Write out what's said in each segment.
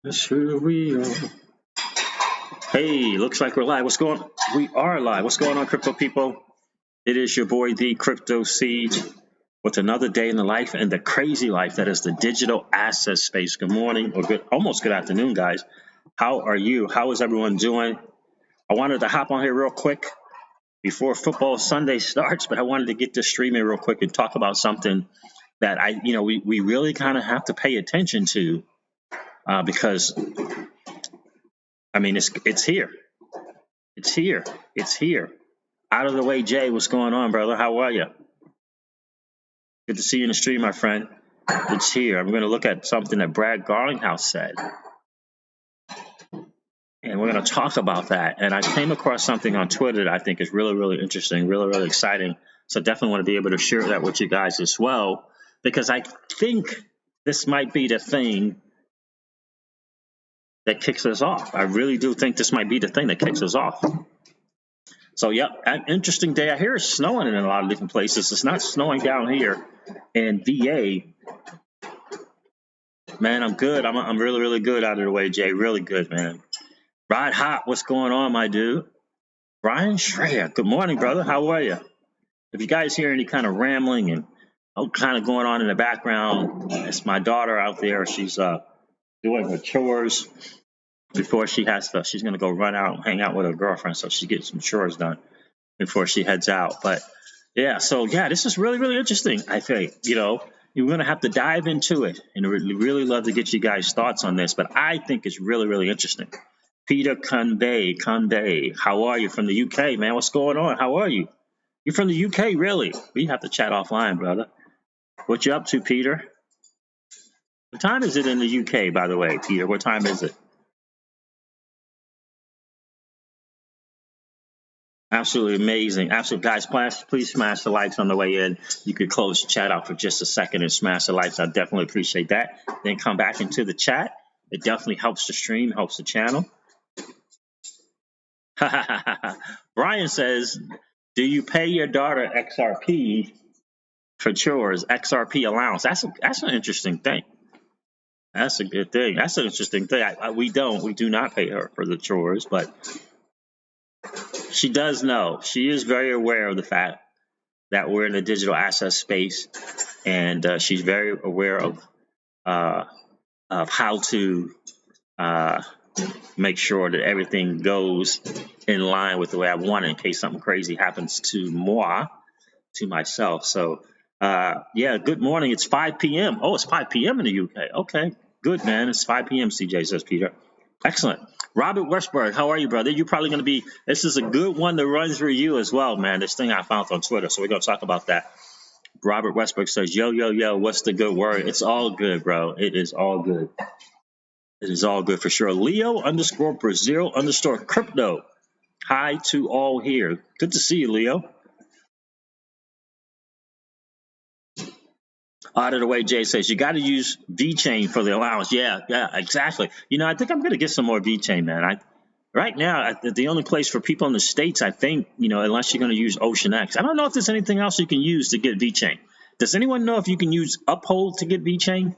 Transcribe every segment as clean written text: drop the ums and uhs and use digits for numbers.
Here we are. Hey, looks like we're live. We are live. What's going on, crypto people? It is your boy, the Crypto Siege, with another day in the life and the crazy life that is the digital asset space. Good morning, or almost good afternoon, guys. How are you? How is everyone doing? I wanted to hop on here real quick before football Sunday starts, but I wanted to get this streaming real quick and talk about something that we really kind of have to pay attention to because I mean it's here. It's here. It's here. Out of the way, Jay. What's going on, brother? How are you? Good to see you in the stream, my friend. It's here. I'm going to look at something that Brad Garlinghouse said. And we're going to talk about that. And I came across something on Twitter that I think is really, really interesting, really, really exciting. So definitely want to be able to share that with you guys as well, because I think this might be the thing that kicks us off. I really do think this might be the thing that kicks us off. So, yep, an interesting day. I hear it's snowing in a lot of different places. It's not snowing down here in VA. Man, I'm good. I'm really, really good out of the way, Jay. Really good, man. Rod Hot, what's going on, my dude? Brian Schreier, good morning, brother. How are you? If you guys hear any kind of rambling and kind of going on in the background, it's my daughter out there. She's doing her chores before she's going to go run out and hang out with her girlfriend, so she gets some chores done before she heads out. But yeah, so yeah, this is really, really interesting. I think, you're going to have to dive into it, and really love to get you guys' thoughts on this. But I think it's really, really interesting. Peter Conde, how are you from the UK, man? What's going on? How are you? You're from the UK, really? We have to chat offline, brother. What you up to, Peter? What time is it in the UK, by the way, Peter? What time is it? Absolutely amazing. Absolutely. Guys, please smash the likes on the way in. You could close the chat out for just a second and smash the likes. I definitely appreciate that. Then come back into the chat. It definitely helps the stream, helps the channel. Brian says, do you pay your daughter XRP for chores, XRP allowance? That's an interesting thing. That's a good thing. That's an interesting thing. We do not pay her for the chores, but she does know. She is very aware of the fact that we're in the digital asset space, and she's very aware of how to make sure that everything goes in line with the way I want it in case something crazy happens to myself. So, yeah, good morning. It's 5 p.m. Oh, it's 5 p.m. in the UK. Okay, good, man. It's 5 p.m., CJ says, Peter. Excellent. Robert Westberg, how are you, brother? You're probably going to be, this is a good one to run through you as well, man. This thing I found on Twitter, so we're going to talk about that. Robert Westberg says, yo, what's the good word? It's all good, bro. It is all good. It is all good for sure. Leo_Brazil_crypto. Hi to all here. Good to see you, Leo. Out of the way, Jay says, you got to use VeChain for the allowance. Yeah, exactly. I think I'm going to get some more VeChain, man. Right now, the only place for people in the States, I think, unless you're going to use OceanX. I don't know if there's anything else you can use to get VeChain. Does anyone know if you can use Uphold to get VeChain?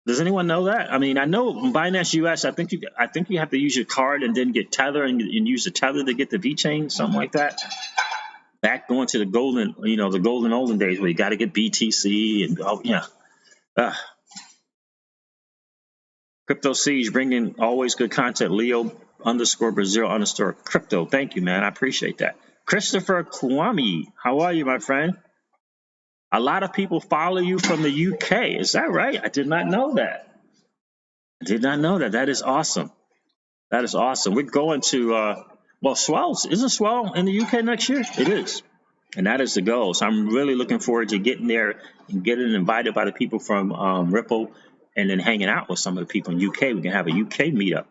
Does anyone know that? I mean, I know Binance US, I think you have to use your card and then get Tether and use the Tether to get the VeChain, something like that. Back going to the golden olden days where you got to get BTC and Crypto Siege bringing always good content. Leo_Brazil_crypto. Thank you, man. I appreciate that. Christopher Kwame, how are you, my friend? A lot of people follow you from the UK. Is that right? I did not know that. That is awesome. We're going to, Swell, isn't Swell in the UK next year? It is. And that is the goal. So I'm really looking forward to getting there and getting invited by the people from Ripple and then hanging out with some of the people in UK. We can have a UK meetup,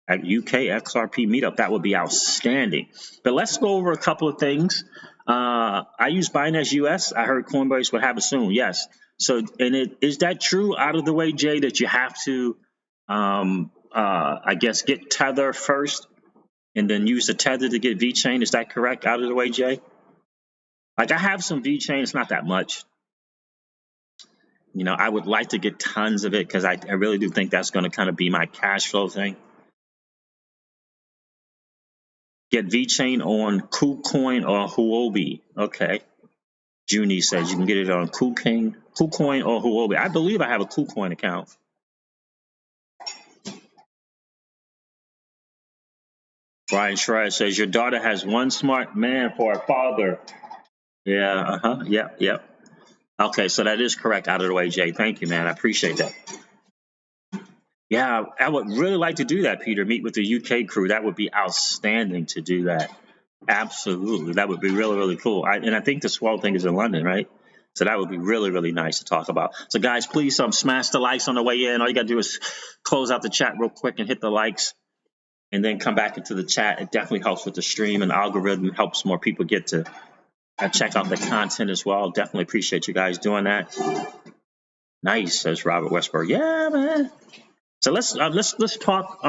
a UK XRP meetup. That would be outstanding. But let's go over a couple of things. I use Binance US. I heard Coinbase would have it soon. Yes. So, is that true, out of the way, Jay, that you have to, I guess, get Tether first and then use the Tether to get VeChain? Is that correct, out of the way, Jay? Like, I have some VeChain. It's not that much. You know, I would like to get tons of it because I really do think that's going to kind of be my cash flow thing. Get VeChain on KuCoin or Huobi. Okay. Junie says you can get it on KuCoin or Huobi. I believe I have a KuCoin account. Brian Schreier says your daughter has one smart man for a father. Yeah, yep. Okay, so that is correct. Out of the way, Jay. Thank you, man. I appreciate that. Yeah, I would really like to do that, Peter. Meet with the UK crew. That would be outstanding to do that. Absolutely. That would be really, really cool. And I think the Swell thing is in London, right? So that would be really, really nice to talk about. So, guys, please smash the likes on the way in. All you got to do is close out the chat real quick and hit the likes and then come back into the chat. It definitely helps with the stream, and the algorithm helps more people get to check out the content as well. Definitely appreciate you guys doing that. Nice, says Robert Westberg. Yeah, man. So let's talk.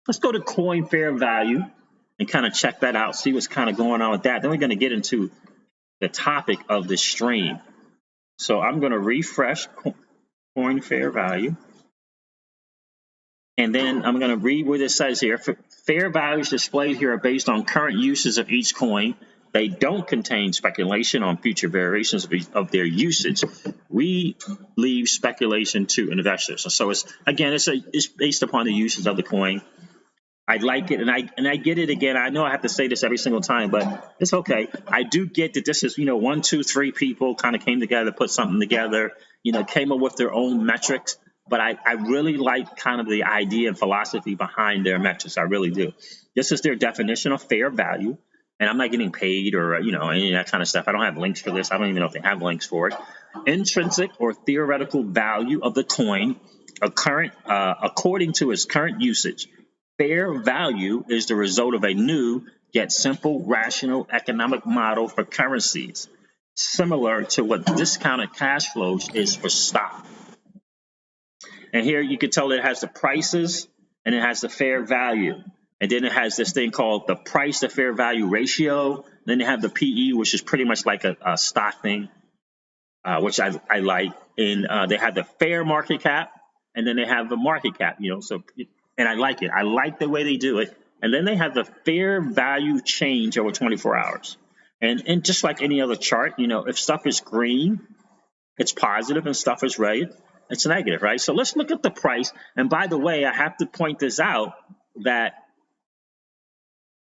Let's go to coin fair value and kind of check that out. See what's kind of going on with that. Then we're going to get into the topic of the stream. So I'm going to refresh coin fair value, and then I'm going to read what it says here. Fair values displayed here are based on current uses of each coin. They don't contain speculation on future variations of their usage. We leave speculation to investors. So it's based upon the uses of the coin. I like it, and I get it again. I know I have to say this every single time, but it's okay. I do get that this is, 1, 2, 3 people kind of came together, put something together, came up with their own metrics. But I really like kind of the idea and philosophy behind their metrics. I really do. This is their definition of fair value. And I'm not getting paid or, any of that kind of stuff. I don't have links for this. I don't even know if they have links for it. Intrinsic or theoretical value of the coin, according to its current usage. Fair value is the result of a new yet simple rational economic model for currencies, similar to what discounted cash flows is for stock. And here you can tell it has the prices and it has the fair value. And then it has this thing called the price to fair value ratio. Then they have the PE, which is pretty much like a stock thing, which I like. And they have the fair market cap, and then they have the market cap, So, and I like it. I like the way they do it. And then they have the fair value change over 24 hours. And just like any other chart, if stuff is green, it's positive, and stuff is red, it's negative, right? So let's look at the price. And by the way, I have to point this out that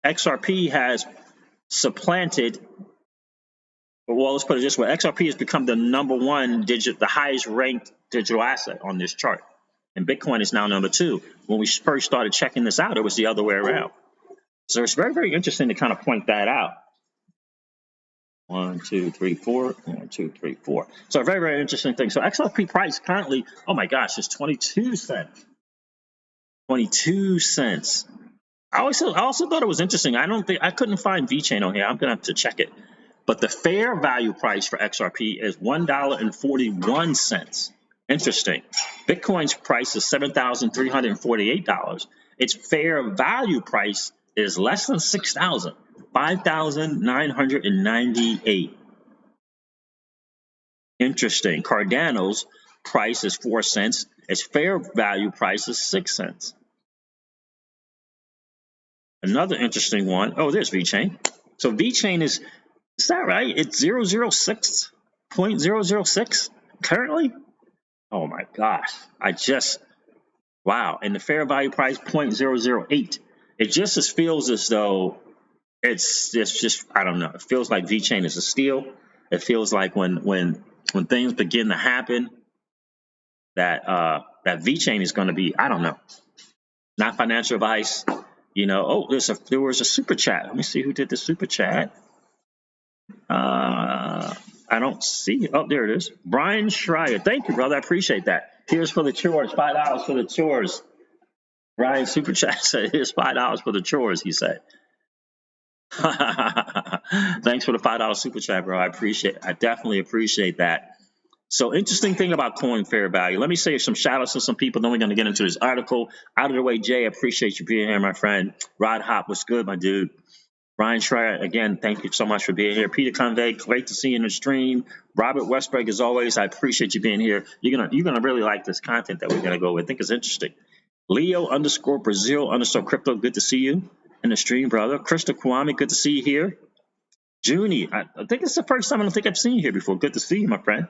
XRP has supplanted, well, let's put it this way. XRP has become the number one the highest ranked digital asset on this chart. And Bitcoin is now number 2. When we first started checking this out, it was the other way around. So it's very, very interesting to kind of point that out. 1, 2, 3, 4. 1, 2, 3, 4. So a very, very interesting thing. So XRP price currently, oh my gosh, is 22 cents. 22 cents. I also thought it was interesting. I couldn't find VeChain on here. I'm gonna have to check it. But the fair value price for XRP is $1.41. Interesting. Bitcoin's price is $7,348. Its fair value price is less than $6,000, $5,998. Interesting. Cardano's price is 4 cents. Its fair value price is 6 cents. Another interesting one. Oh, there's VeChain. So VeChain is that right? It's 0.006 currently. Oh my gosh! Wow. And the fair value price 0.008. It just feels as though it's just I don't know. It feels like VeChain is a steal. It feels like when things begin to happen, that VeChain is going to be, I don't know, not financial advice. Oh, there was a super chat. Let me see who did the super chat. I don't see it. Oh, there it is. Brian Schreier. Thank you, brother. I appreciate that. Here's for the chores. $5 for the chores. Brian super chat said, here's $5 for the chores, he said. Thanks for the $5 super chat, bro. I definitely appreciate that. So interesting thing about coin fair value. Let me say some shout outs to some people. Then we're going to get into this article. Out of the way, Jay, I appreciate you being here, my friend. Rod Hop, what's good, my dude? Ryan Schreier, again, thank you so much for being here. Peter Convey, great to see you in the stream. Robert Westberg, as always, I appreciate you being here. You're gonna really like this content that we're gonna go with. I think it's interesting. Leo _ Brazil _ crypto, good to see you in the stream, brother. Krista Kwame, good to see you here. Junie, I think it's the first time I don't think I've seen you here before. Good to see you, my friend.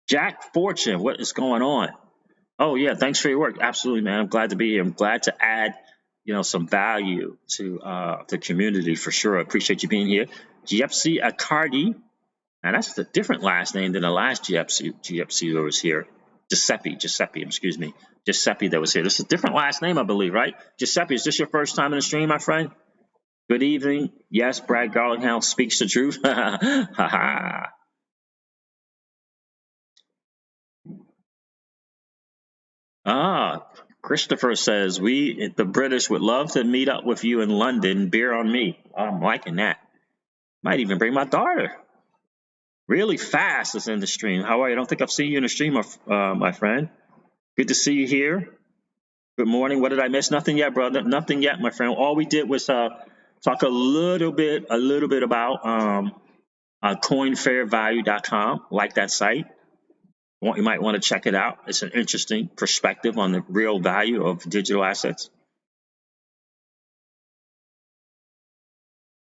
Jack Fortune, what is going on? Oh yeah, thanks for your work. Absolutely, man. I'm glad to be here. I'm glad to add, some value to the community for sure. I appreciate you being here. GFC Accardi, and that's a different last name than the last GFC that was here. Giuseppe, excuse me. Giuseppe that was here. This is a different last name, I believe, right? Giuseppe, is this your first time in the stream, my friend? Good evening. Yes, Brad Garlinghouse speaks the truth. Ha ha. Christopher says, the British would love to meet up with you in London. Beer on me. I'm liking that. Might even bring my daughter. Really fast is in the stream. How are you? I don't think I've seen you in the stream, my friend. Good to see you here. Good morning. What did I miss? Nothing yet, brother. Nothing yet, my friend. All we did was talk a little bit about coinfairvalue.com. Like that site. You might want to check it out. It's an interesting perspective on the real value of digital assets.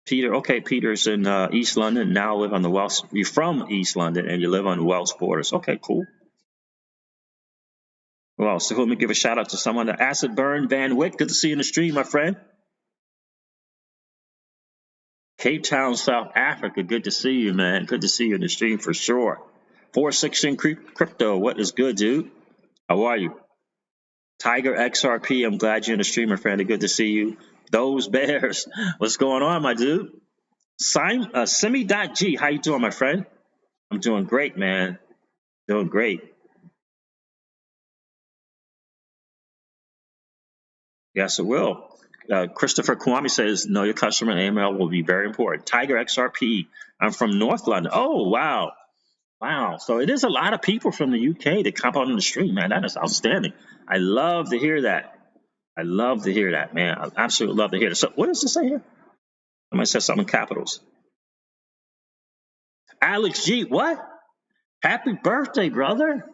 Peter, okay, Peter's in East London. Now live on the Welsh. You're from East London and you live on the Welsh borders. Okay, cool. Well, so let me give a shout out to someone. Acid Burn Van Wyck. Good to see you in the stream, my friend. Cape Town, South Africa. Good to see you, man. Good to see you in the stream for sure. 416 Crypto. What is good, dude? How are you? Tiger XRP. I'm glad you're in the stream, my friend. Good to see you. Those Bears. What's going on, my dude? Simi.G. How you doing, my friend? I'm doing great, man. Doing great. Yes, it will. Christopher Kwame says, know your customer and AML will be very important. Tiger XRP. I'm from North London. Oh, wow. Wow. So it is a lot of people from the UK that come out on the stream, man. That is outstanding. I love to hear that. I love to hear that, man. I absolutely love to hear that. So what does it say here? Somebody said something in capitals. Alex G. What? Happy birthday, brother.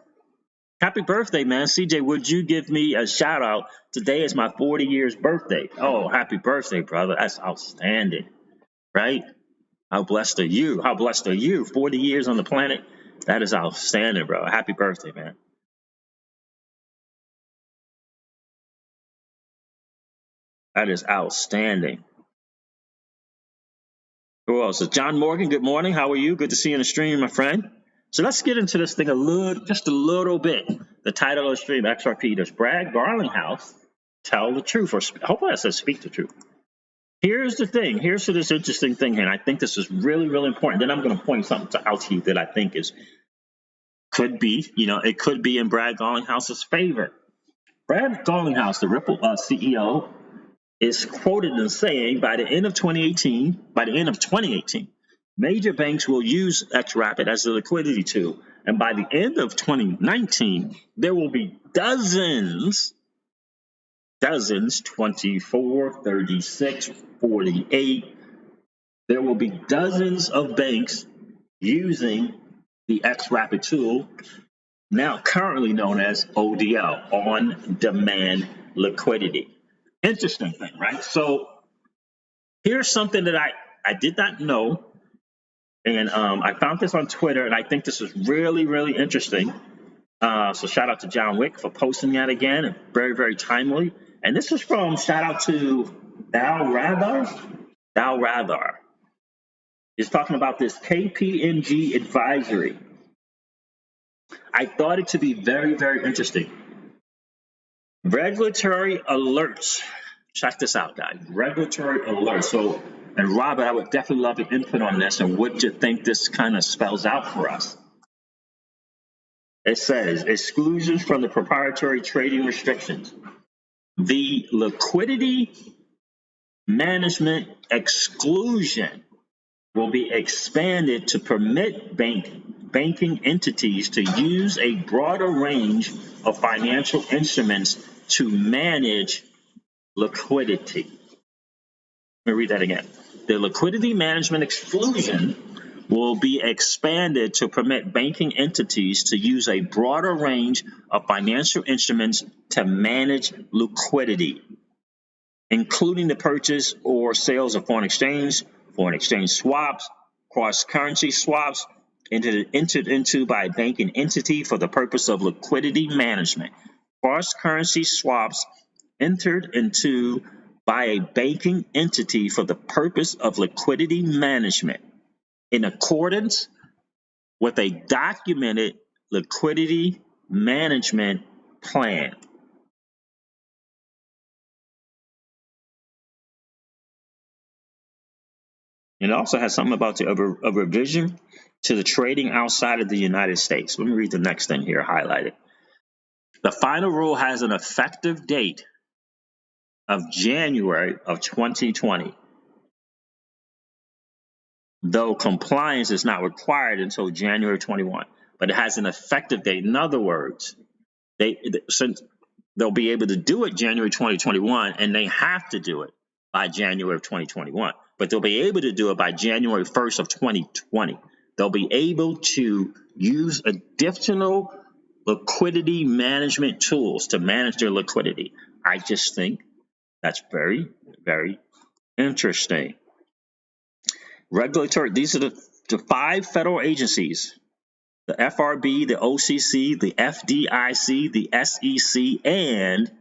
Happy birthday, man. CJ, would you give me a shout out? Today is my 40 years birthday. Oh, happy birthday, brother. That's outstanding, right? How blessed are you? How blessed are you? 40 years on the planet. That is outstanding, bro. Happy birthday, man. That is outstanding. Who else? John Morgan, good morning. How are you? Good to see you in the stream, my friend. So let's get into this thing just a little bit. The title of the stream, XRP, does Brad Garlinghouse tell the truth? Or hopefully I said speak the truth. Here's the thing. Here's this interesting thing here. And I think this is really, really important. Then I'm going to point something out to you that I think could be in Brad Garlinghouse's favor. Brad Garlinghouse, the Ripple CEO, is quoted as saying by the end of 2018, major banks will use Xrp as a liquidity tool. And by the end of 2019, there will be dozens, 24, 36, 48. There will be dozens of banks using the Xrp tool, now currently known as ODL, on-demand liquidity. Interesting thing, right? So here's something that I did not know, and I found this on Twitter, and I think this is really, really interesting. So shout out to John Wick for posting that again, very, very timely. And this is from, shout out to Dal Radar. He's talking about this KPMG advisory. I thought it to be very, very interesting. Regulatory alerts. Check this out, guys. Regulatory alerts. So, and Robert, I would definitely love your input on this and what you think this kind of spells out for us. It says exclusions from the proprietary trading restrictions. The liquidity management exclusion will be expanded to permit banking entities to use a broader range of financial instruments to manage liquidity. Let me read that again. The liquidity management exclusion will be expanded to permit banking entities to use a broader range of financial instruments to manage liquidity, including the purchase or sales of foreign exchange swaps, cross-currency swaps entered into by a banking entity for the purpose of liquidity management. Cross-currency swaps entered into by a banking entity for the purpose of liquidity management in accordance with a documented liquidity management plan. It also has something about a revision to the trading outside of the United States. Let me read the next thing here, highlighted. The final rule has an effective date of January of 2020, though compliance is not required until January 21. But it has an effective date. In other words, since they'll be able to do it January 2021, and they have to do it by January of 2021. But they'll be able to do it by January 1st of 2020. They'll be able to use additional liquidity management tools to manage their liquidity. I just think that's very, very interesting. Regulatory, these are the 5 federal agencies: the FRB, the OCC, the FDIC, the SEC, and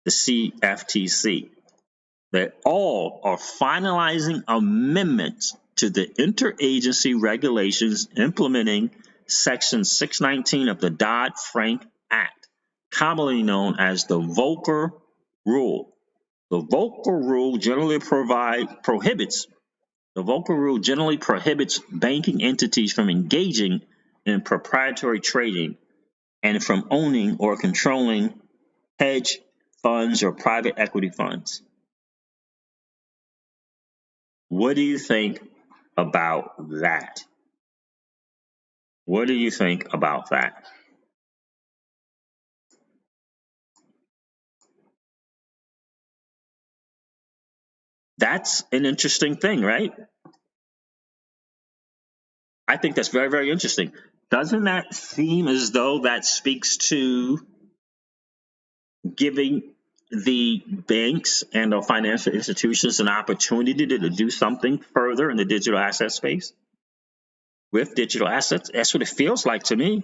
the CFTC. They all are finalizing amendments to the interagency regulations implementing Section 619 of the Dodd-Frank Act, commonly known as the Volcker Rule. The Volcker Rule generally prohibits banking entities from engaging in proprietary trading and from owning or controlling hedge funds or private equity funds. What do you think about that? What do you think about that? That's an interesting thing, right? I think that's very, very interesting. Doesn't that seem as though that speaks to giving the banks and the financial institutions an opportunity to do something further in the digital asset space? With digital assets, that's what it feels like to me.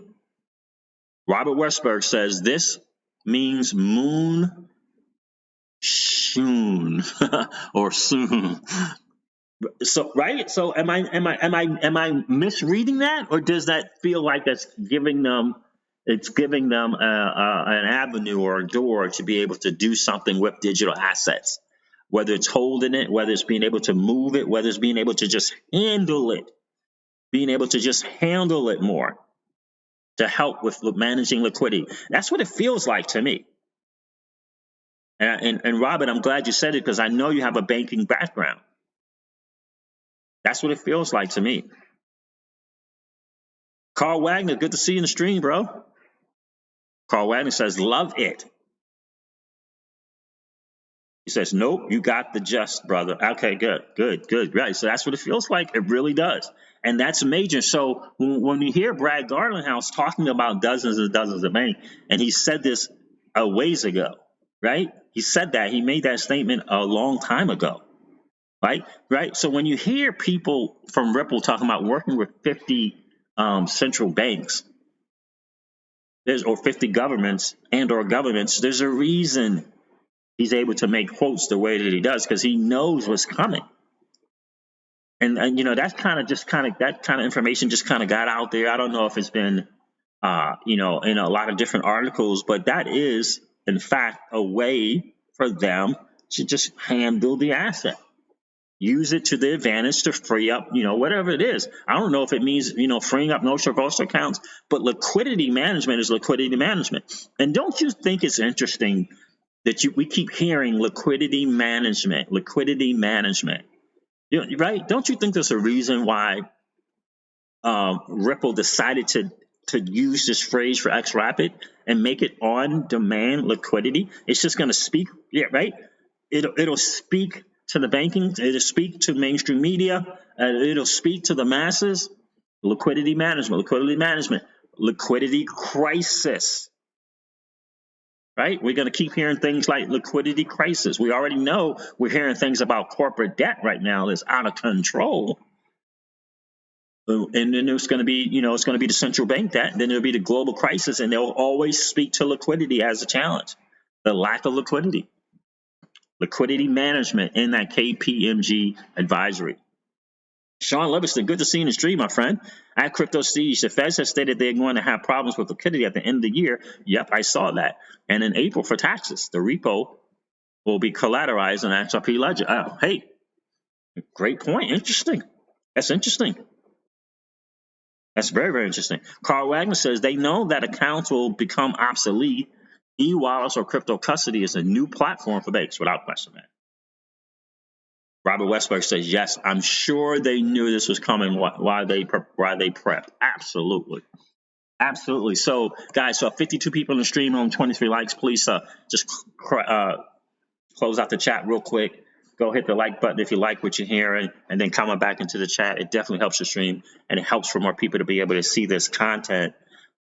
Robert Westberg says this means moon soon or soon. So right. So am I misreading that, or does that feel like that's giving them? It's giving them an avenue or a door to be able to do something with digital assets, whether it's holding it, whether it's being able to move it, whether it's being able to just handle it, more to help with managing liquidity. That's what it feels like to me. And Robert, I'm glad you said it because I know you have a banking background. That's what it feels like to me. Carl Wagner, good to see you in the stream, bro. Carl Wagner says, love it. He says, nope, you got the gist, brother. Okay, good. Right. So that's what it feels like. It really does. And that's major. So when you hear Brad Garlinghouse talking about dozens and dozens of banks, and he said this a ways ago, right? He said that. He made that statement a long time ago. Right. So when you hear people from Ripple talking about working with 50 central banks, or 50 governments or governments, there's a reason he's able to make quotes the way that he does, because he knows what's coming. And you know, that kind of information just kind of got out there. I don't know if it's been in a lot of different articles, but that is in fact a way for them to just handle the asset. Use it to their advantage to free up, whatever it is. I don't know if it means, freeing up no reverse accounts, but liquidity management is liquidity management. And don't you think it's interesting that we keep hearing liquidity management, right? Don't you think there's a reason why Ripple decided to use this phrase for Xrp and make it on-demand liquidity? It's just going to speak, right? It'll speak to the banking. It'll speak to mainstream media. It'll speak to the masses. Liquidity management, liquidity crisis. Right? We're going to keep hearing things like liquidity crisis. We already know we're hearing things about corporate debt right now that's out of control. And then it's going to be, it's going to be the central bank debt. And then there'll be the global crisis, and they'll always speak to liquidity as a challenge. The lack of liquidity management in that KPMG advisory. Sean Livingston, good to see you in the stream, my friend. At Crypto Siege, the Feds have stated they're going to have problems with liquidity at the end of the year. Yep, I saw that. And in April for taxes, the repo will be collateralized on XRP ledger. Oh, hey, great point. Interesting. That's interesting. That's very, very interesting. Carl Wagner says they know that accounts will become obsolete. E-wallets or crypto custody is a new platform for banks, without question, man. Robert Westberg says, yes, I'm sure they knew this was coming while they prepped. Absolutely. Absolutely. So, guys, 52 people in the stream, on 23 likes. Please just close out the chat real quick. Go hit the like button if you like what you're hearing, and then comment back into the chat. It definitely helps the stream, and it helps for more people to be able to see this content.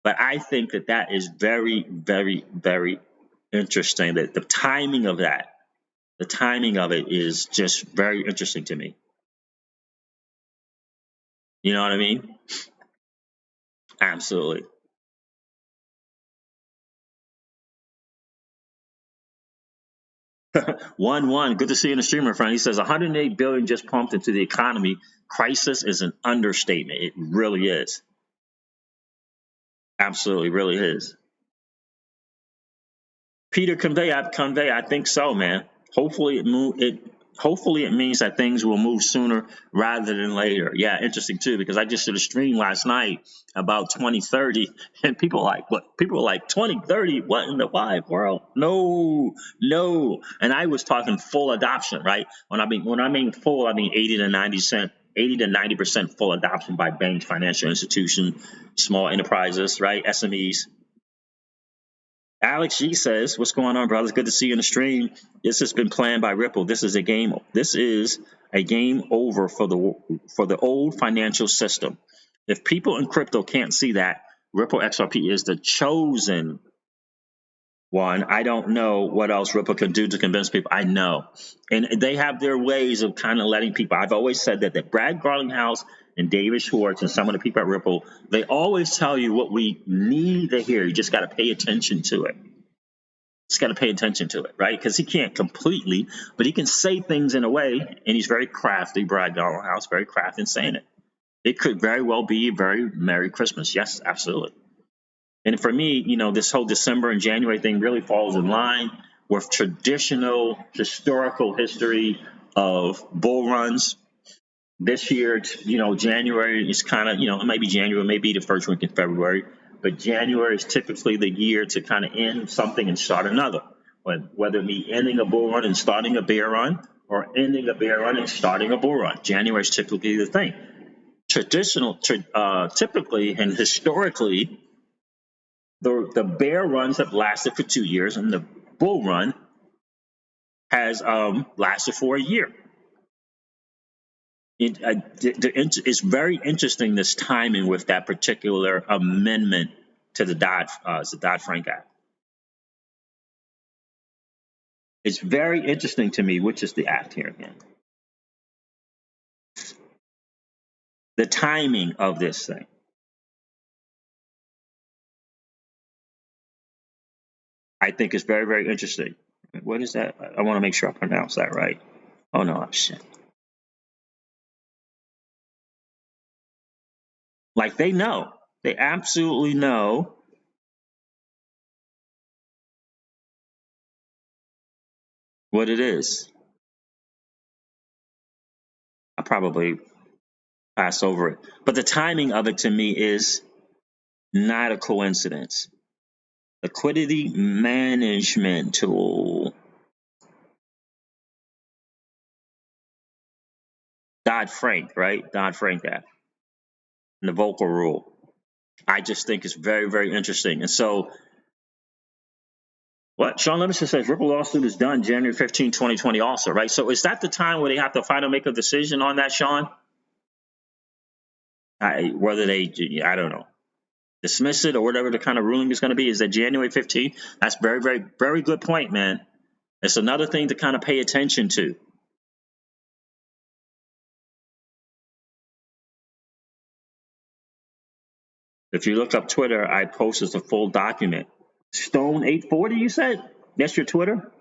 But I think that is very, very, very interesting. That the timing of that. The timing of it is just very interesting to me. You know what I mean? Absolutely. One. Good to see you in the stream, my friend. He says 108 billion just pumped into the economy. Crisis is an understatement. It really is. Absolutely, really is. Peter Convey, I think so, man. Hopefully it means that things will move sooner rather than later. Yeah, interesting too, because I just did a stream last night about 2030, and people are like, what? People are like 2030, what in the wide world? No. And I was talking full adoption, right? When I mean full, I mean 80 to 90% full adoption by banks, financial institutions, small enterprises, right? SMEs. Alex G says, what's going on, brothers? Good to see you in the stream. This has been planned by Ripple. This is a game over for the old financial system. If people in crypto can't see that, Ripple XRP is the chosen one. I don't know what else Ripple can do to convince people. I know. And they have their ways of kind of letting people. I've always said that Brad Garlinghouse and David Schwartz and some of the people at Ripple, they always tell you what we need to hear. You just got to pay attention to it. Just got to pay attention to it, right? Because he can't completely, but he can say things in a way, and he's very crafty, Brad Garlinghouse, very crafty in saying it. It could very well be a very Merry Christmas. Yes, absolutely. And for me, this whole December and January thing really falls in line with traditional historical history of bull runs. This year, January is kind of, it might be January, maybe the first week in February, but January is typically the year to kind of end something and start another. Whether it be ending a bull run and starting a bear run, or ending a bear run and starting a bull run. January is typically the thing. Typically and historically, the bear runs have lasted for 2 years, and the bull run has lasted for a year. It's very interesting, this timing with that particular amendment to the Dodd-Frank Act. It's very interesting to me, which is the act here again. The timing of this thing. I think is very, very interesting. What is that? I want to make sure I pronounce that right. Oh, no, shit. Like, they know. They absolutely know what it is. I probably pass over it. But the timing of it, to me, is not a coincidence. Liquidity management tool. Dodd-Frank, right? Dodd-Frank Act. And the Volcker Rule. I just think it's very, very interesting. And so What? Sean Livingston says Ripple lawsuit is done January 15, 2020 also, right? So is that the time where they have to finally make a decision on that, Sean? Whether I don't know, dismiss it or whatever the kind of ruling is going to be. Is that January 15th? That's very, very, very good point, man. It's another thing to kind of pay attention to. If you look up Twitter, I posted the full document. Stone 840, you said? That's your Twitter?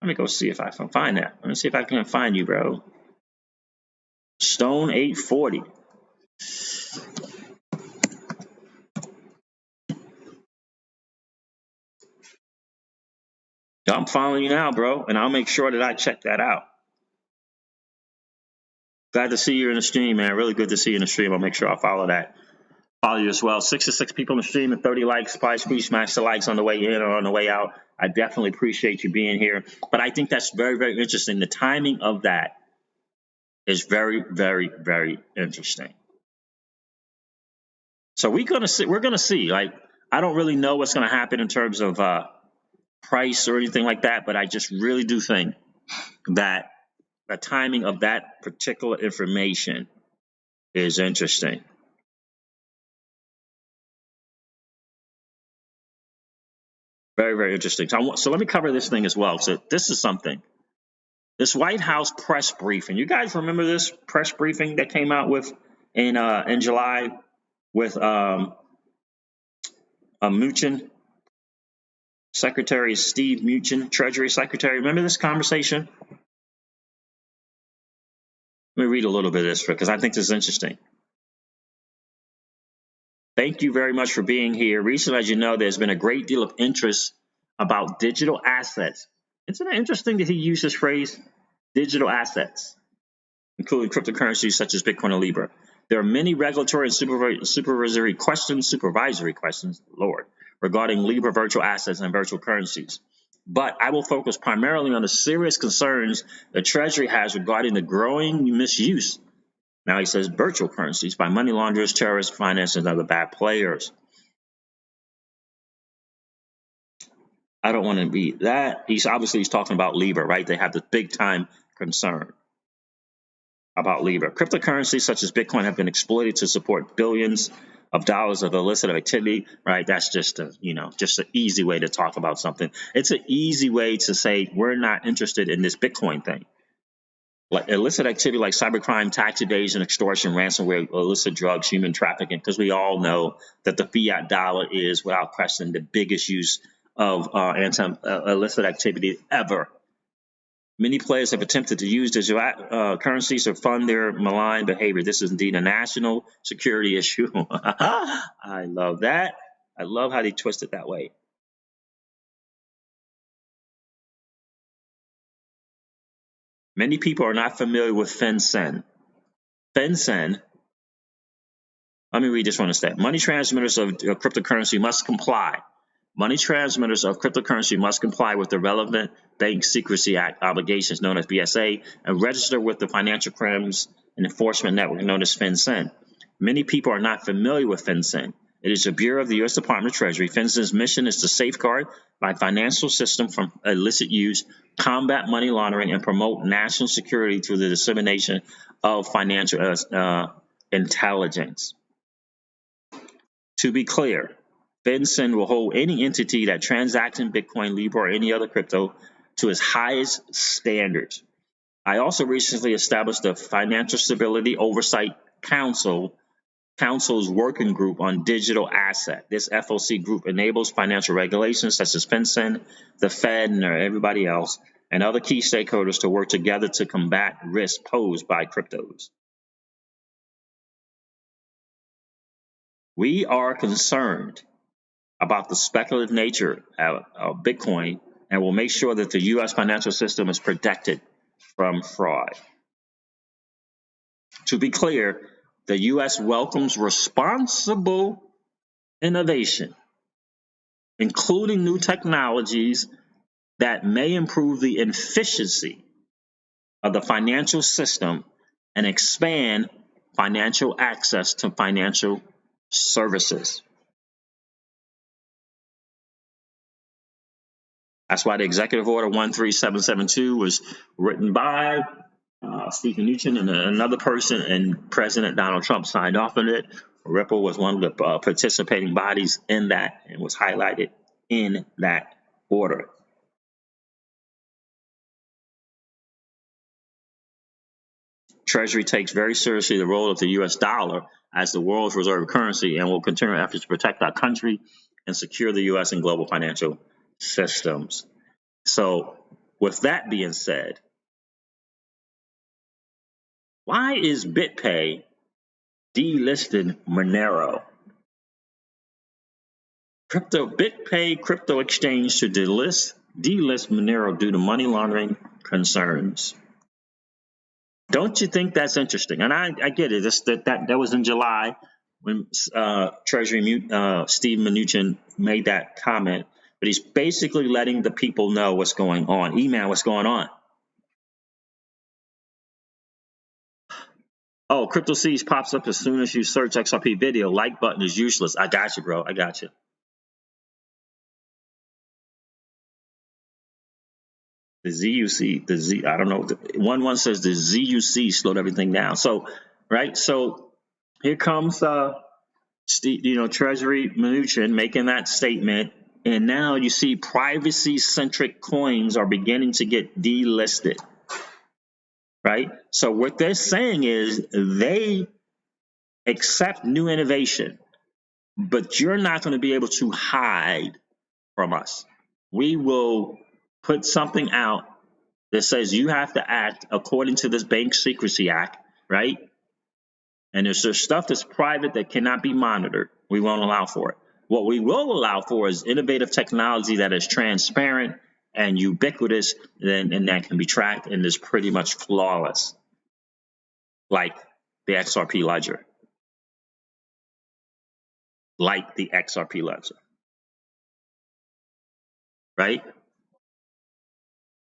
Let me go see if I can find that. Let me see if I can find you, bro. Stone 840. I'm following you now, bro, and I'll make sure that I check that out. Glad to see you in the stream, man. Really good to see you in the stream. I'll make sure I follow that. Follow you as well. 66 people in the stream and 30 likes. Please smash the likes on the way in or on the way out. I definitely appreciate you being here. But I think that's very, very interesting. The timing of that is very, very, very interesting. So we're gonna see. Like, I don't really know what's gonna happen in terms of price or anything like that, but I just really do think that the timing of that particular information is interesting. Very, very interesting. So let me cover this thing as well. So this is something. This White House press briefing. You guys remember this press briefing that came out with in July with Mnuchin, Secretary Steve Mnuchin, Treasury Secretary. Remember this conversation? Let me read a little bit of this because I think this is interesting. Thank you very much for being here. Recently, as you know, there's been a great deal of interest about digital assets. Isn't it interesting that he used this phrase, digital assets, including cryptocurrencies such as Bitcoin and Libra? There are many regulatory and supervisory questions, Lord, regarding Libra virtual assets and virtual currencies. But I will focus primarily on the serious concerns the Treasury has regarding the growing misuse. Now he says virtual currencies by money launderers, terrorists, financiers, and other bad players. I don't want to be that. He's talking about Libra, right? They have this big time concern about Libra. Cryptocurrencies such as Bitcoin have been exploited to support billions of dollars of illicit activity, right? That's just just an easy way to talk about something. It's an easy way to say we're not interested in this Bitcoin thing. Like illicit activity like cybercrime, tax evasion, extortion, ransomware, illicit drugs, human trafficking, because we all know that the fiat dollar is, without question, the biggest use of illicit activity ever. Many players have attempted to use digital currencies to fund their malign behavior. This is indeed a national security issue. I love that. I love how they twist it that way. Many people are not familiar with FinCEN. FinCEN, let me read this one instead. Money transmitters of cryptocurrency must comply. Money transmitters of cryptocurrency must comply with the relevant Bank Secrecy Act obligations known as BSA and register with the Financial Crimes and Enforcement Network known as FinCEN. Many people are not familiar with FinCEN. It is a bureau of the U.S. Department of Treasury. FinCEN's mission is to safeguard my financial system from illicit use, combat money laundering, and promote national security through the dissemination of financial intelligence. To be clear, FinCEN will hold any entity that transacts in Bitcoin, Libra, or any other crypto to its highest standards. I also recently established the Financial Stability Oversight Council's working group on digital asset. This FOC group enables financial regulations such as FinCEN, the Fed, and everybody else, and other key stakeholders to work together to combat risks posed by cryptos. We are concerned about the speculative nature of Bitcoin and will make sure that the U.S. financial system is protected from fraud. To be clear, the U.S. welcomes responsible innovation, including new technologies that may improve the efficiency of the financial system and expand financial access to financial services. That's why the executive order 13772 was written by Stephen Mnuchin and another person, and President Donald Trump signed off on it. Ripple was one of the participating bodies in that and was highlighted in that order. Treasury takes very seriously the role of the U.S. dollar as the world's reserve currency and will continue efforts to protect our country and secure the U.S. and global financial systems. So, with that being said, why is BitPay delisted Monero? BitPay crypto exchange to delist Monero due to money laundering concerns. Don't you think that's interesting? And I get it. That was in July when Treasury Steve Mnuchin made that comment. But he's basically letting the people know what's going on. Email what's going on. Oh, Crypto Seeds pops up as soon as you search XRP video. Like button is useless. I got you, bro. I got you. The ZUC, I don't know. One says the ZUC slowed everything down. So, right. So here comes Treasury Mnuchin making that statement, and now you see privacy-centric coins are beginning to get delisted. Right. So what they're saying is they accept new innovation, but you're not going to be able to hide from us. We will put something out that says you have to act according to this Bank Secrecy Act, right? And there's stuff that's private that cannot be monitored. We won't allow for it. What we will allow for is innovative technology that is transparent and ubiquitous, and that can be tracked and is pretty much flawless, like the XRP ledger. Like the XRP ledger. Right?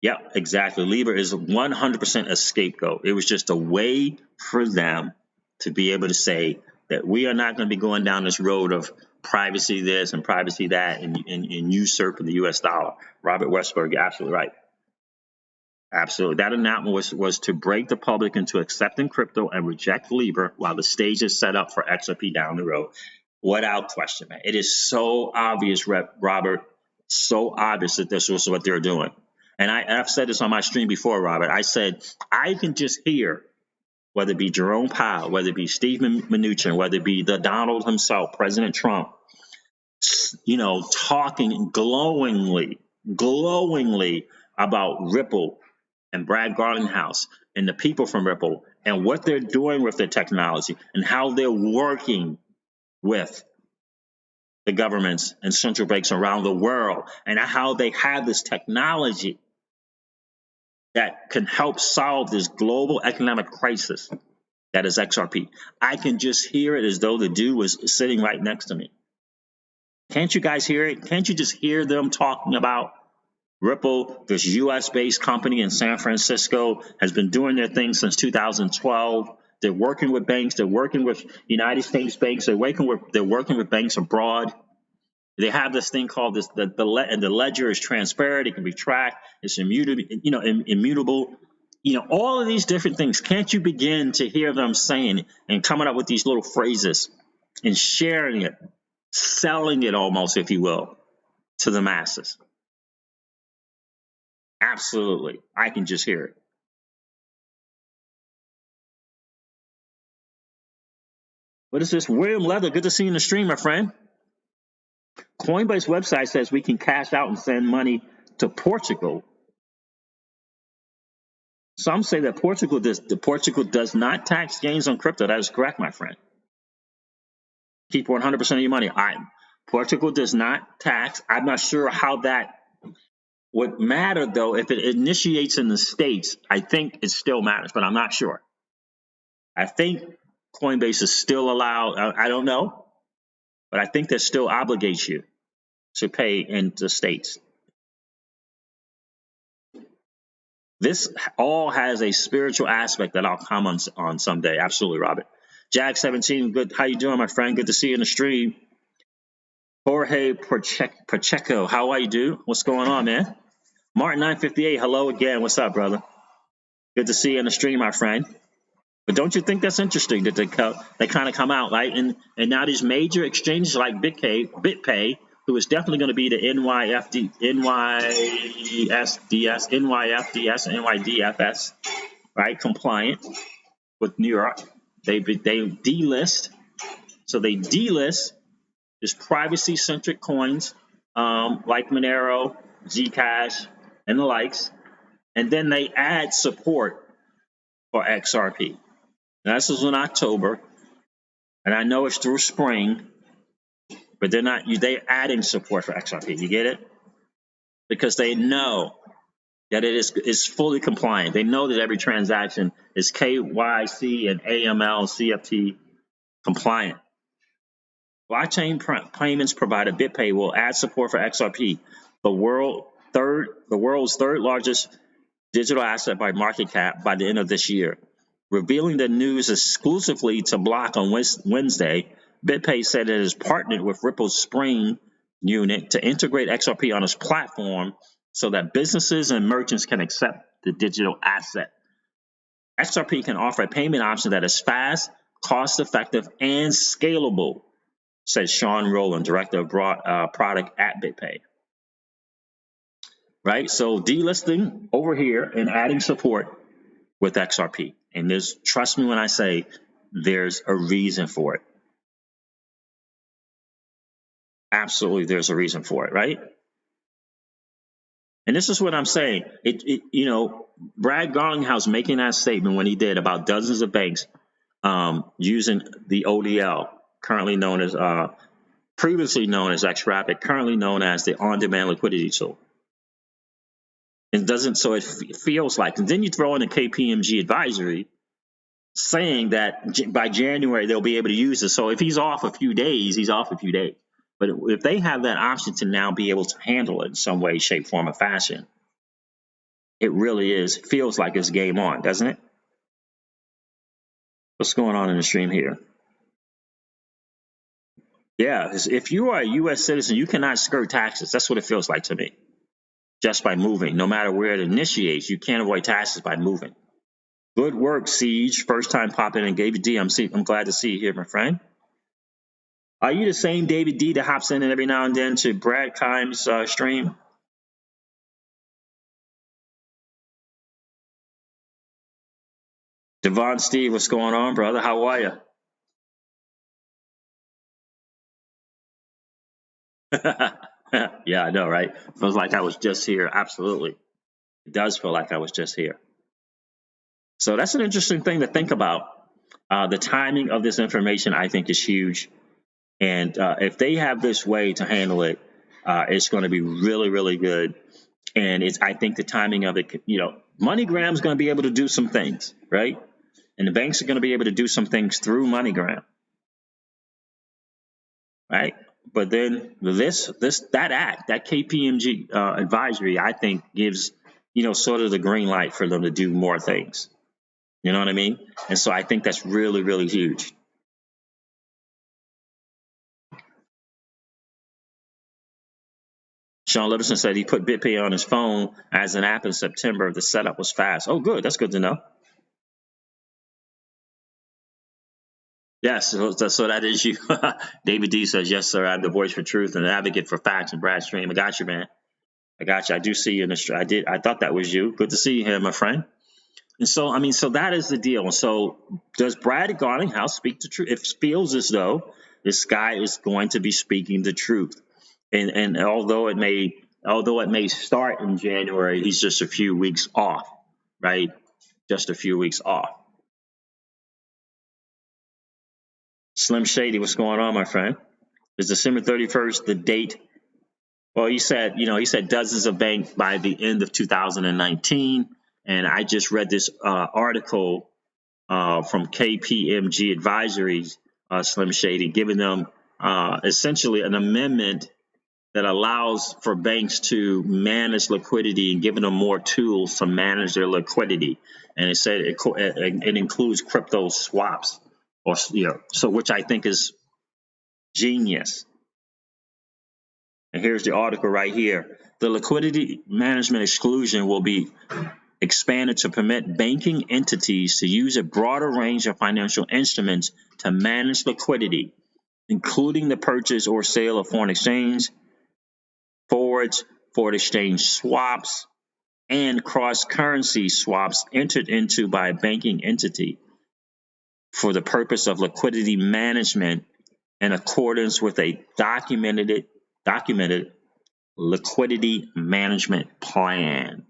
Yeah, exactly. Libra is 100% a scapegoat. It was just a way for them to be able to say that we are not going to be going down this road of privacy this and privacy that and usurping the U.S. dollar. Robert Westberg, you're absolutely right. Absolutely. That announcement was to break the public into accepting crypto and reject Libra while the stage is set up for XRP down the road. Without question, man. It is so obvious, Robert, so obvious that this was what they're doing. And I've said this on my stream before, Robert. I said, I can just hear, whether it be Jerome Powell, whether it be Steve Mnuchin, whether it be the Donald himself, President Trump, talking glowingly about Ripple and Brad Garlinghouse and the people from Ripple and what they're doing with their technology and how they're working with the governments and central banks around the world and how they have this technology that can help solve this global economic crisis that is XRP. I can just hear it as though the dude was sitting right next to me. Can't you guys hear it? Can't you just hear them talking about Ripple, this U.S.-based company in San Francisco, has been doing their thing since 2012. They're working with banks. They're working with United States banks. They're working with banks abroad. They have this thing called the ledger is transparent. It can be tracked. It's immutable. All of these different things. Can't you begin to hear them saying and coming up with these little phrases and sharing it, selling it almost, if you will, to the masses? Absolutely. I can just hear it. What is this? William Leather, good to see you in the stream, my friend. Coinbase website says we can cash out and send money to Portugal. Some say that Portugal does not tax gains on crypto. That is correct, my friend. Keep 100% of your money. Portugal does not tax. I'm not sure how that would matter, though. If it initiates in the States, I think it still matters, but I'm not sure. I think Coinbase is still allowed. I don't know, but I think that still obligates you to pay in the States. This all has a spiritual aspect that I'll comment on someday. Absolutely, Robert. Jag17, good. How you doing, my friend? Good to see you in the stream. Jorge Pacheco, how are you, dude? What's going on, man? Martin 958, hello again. What's up, brother? Good to see you in the stream, my friend. But don't you think that's interesting that they kind of come out, right? And now these major exchanges like BitPay, who is definitely going to be the NYFDS, NYDFS, right? Compliant with New York. They delist. So they delist this privacy-centric coins like Monero, Zcash, and the likes. And then they add support for XRP. Now, this is in October, and I know it's through spring, but they're adding support for XRP. You get it? Because they know that it's fully compliant. They know that every transaction is KYC and AML, CFT compliant. Blockchain payments provider BitPay will add support for XRP, the world's third largest digital asset by market cap, by the end of this year. Revealing the news exclusively to Block on Wednesday, BitPay said it has partnered with Ripple's Spring unit to integrate XRP on its platform so that businesses and merchants can accept the digital asset. XRP can offer a payment option that is fast, cost-effective, and scalable, says Sean Rowland, director of product at BitPay. Right? So delisting over here and adding support with XRP. And trust me when I say there's a reason for it. Absolutely, there's a reason for it, right? And this is what I'm saying. Brad Garlinghouse making that statement when he did about dozens of banks using the ODL, previously known as Xrp, currently known as the on-demand liquidity tool. It feels like, and then you throw in a KPMG advisory saying that by January they'll be able to use it. So if he's off a few days, he's off a few days. But if they have that option to now be able to handle it in some way, shape, form, or fashion, it really feels like it's game on, doesn't it? What's going on in the stream here? Yeah, if you are a U.S. citizen, you cannot skirt taxes. That's what it feels like to me. Just by moving, no matter where it initiates, you can't avoid taxes by moving. Good work, Siege. First time popping in, David D. I'm glad to see you here, my friend. Are you the same David D. that hops in and every now and then to Brad Kimes' stream? Devon Steve, what's going on, brother? How are you? Yeah, I know, right? Feels like I was just here. Absolutely. It does feel like I was just here. So that's an interesting thing to think about. The timing of this information, I think, is huge. And if they have this way to handle it, it's going to be really, really good. And I think the timing of it, MoneyGram's going to be able to do some things, right? And the banks are going to be able to do some things through MoneyGram, right? But then that KPMG advisory, I think, gives sort of the green light for them to do more things. You know what I mean? And so I think that's really, really huge. Sean Livingston said he put BitPay on his phone as an app in September. The setup was fast. Oh, good. That's good to know. Yes, so that is you. David D says, yes, sir. I'm the voice for truth and an advocate for facts and Brad Stream. I got you, man. I got you. I do see you in the stream. I thought that was you. Good to see you here, my friend. And so, so that is the deal. So does Brad Garlinghouse speak the truth? It feels as though this guy is going to be speaking the truth. And although it may start in January, he's just a few weeks off, right? Just a few weeks off. Slim Shady, what's going on, my friend? Is December 31st the date? Well, he said dozens of banks by the end of 2019. And I just read this article from KPMG Advisories, Slim Shady, giving them essentially an amendment that allows for banks to manage liquidity and giving them more tools to manage their liquidity. And it said it includes crypto swaps, so which I think is genius. And here's the article right here. The liquidity management exclusion will be expanded to permit banking entities to use a broader range of financial instruments to manage liquidity, including the purchase or sale of foreign exchange, forwards, foreign exchange swaps, and cross-currency swaps entered into by a banking entity for the purpose of liquidity management in accordance with a documented liquidity management plan.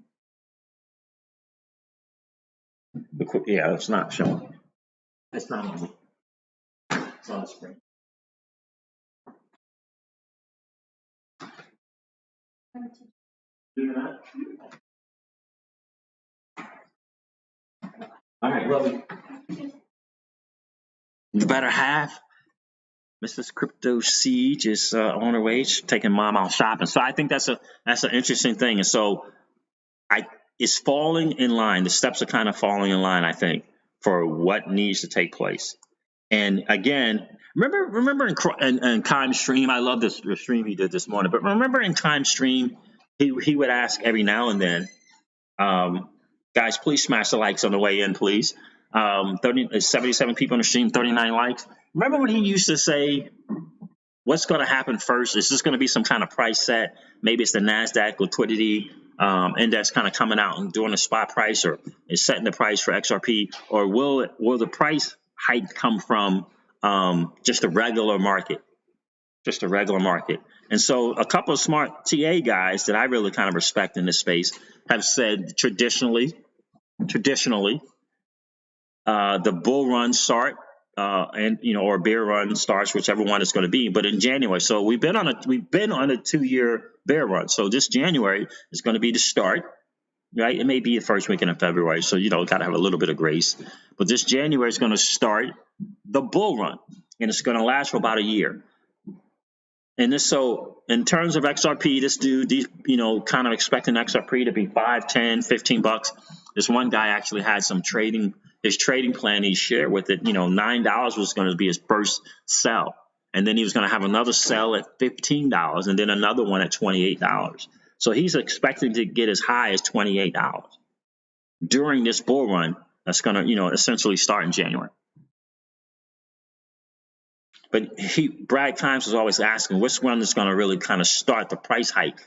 Yeah, it's not showing. It's not on. It's on the screen. All right, well, the better half, Mrs. Crypto Siege, is on her way. She's taking mom out shopping. So I think that's an interesting thing. And so it's falling in line. The steps are kind of falling in line, I think, for what needs to take place. And again, remember in Time Stream, I love this stream he did this morning. But remember in Time Stream, he would ask every now and then, guys, please smash the likes on the way in, please. 77 people on the stream, 39 likes. Remember when he used to say, what's going to happen first? Is this going to be some kind of price set? Maybe it's the NASDAQ liquidity index kind of coming out and doing a spot price, or is setting the price for XRP, or will the price hike come from just a regular market? Just a regular market. And so a couple of smart TA guys that I really kind of respect in this space have said traditionally, the bull run start or bear run starts, whichever one it's going to be, but in January. So we've been on a 2-year bear run. So this January is going to be the start, right? It may be the first weekend of February, so got to have a little bit of grace. But this January is going to start the bull run, and it's going to last for about a year. And so in terms of XRP, this dude, kind of expecting XRP to be $5, $10, $15. This one guy actually had some his trading plan he shared with it. $9 was going to be his first sell. And then he was going to have another sell at $15 and then another one at $28. So he's expecting to get as high as $28 during this bull run that's going to, essentially start in January. But Brad Times was always asking, which one is going to really kind of start the price hike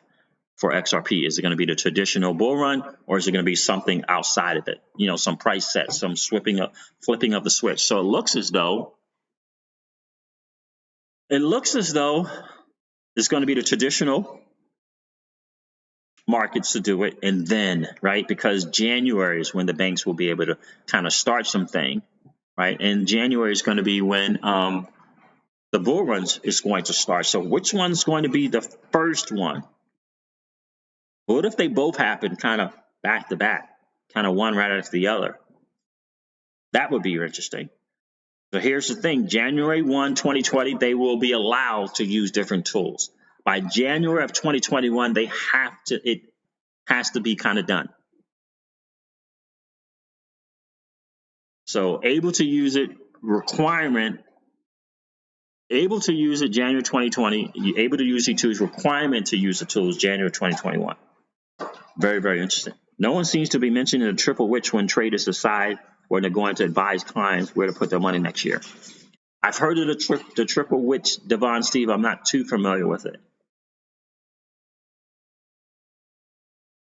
for XRP? Is it going to be the traditional bull run, or is it going to be something outside of it? Some price set, some flipping of the switch. So it looks as though it's going to be the traditional markets to do it, and then, right, because January is when the banks will be able to kind of start something, right? And January is going to be when the bull run is going to start. So which one's going to be the first one? What if they both happen kind of back to back, kind of one right after the other? That would be interesting. So here's the thing. January 1, 2020, they will be allowed to use different tools. By January of 2021, it has to be kind of done. So able to use it January 2020, you're able to use the tools, requirement to use the tools January 2021. Very, very interesting. No one seems to be mentioning the triple witch when traders decide where they're going to advise clients where to put their money next year. I've heard of the triple witch, Devon Steve. I'm not too familiar with it.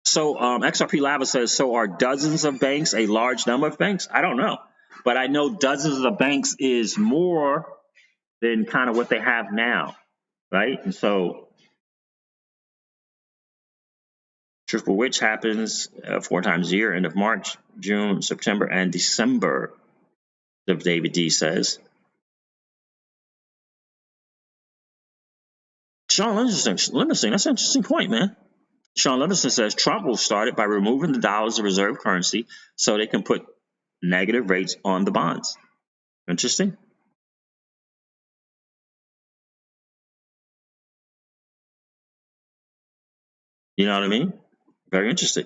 So XRP Lava says, so are dozens of banks a large number of banks? I don't know. But I know dozens of banks is more than kind of what they have now, right? And so triple witch happens 4 times a year, end of March, June, September, and December, David D says. Sean Livingston, that's an interesting point, man. Sean Livingston says Trump will start it by removing the dollar as a reserve currency so they can put negative rates on the bonds. Interesting. You know what I mean? Very interesting.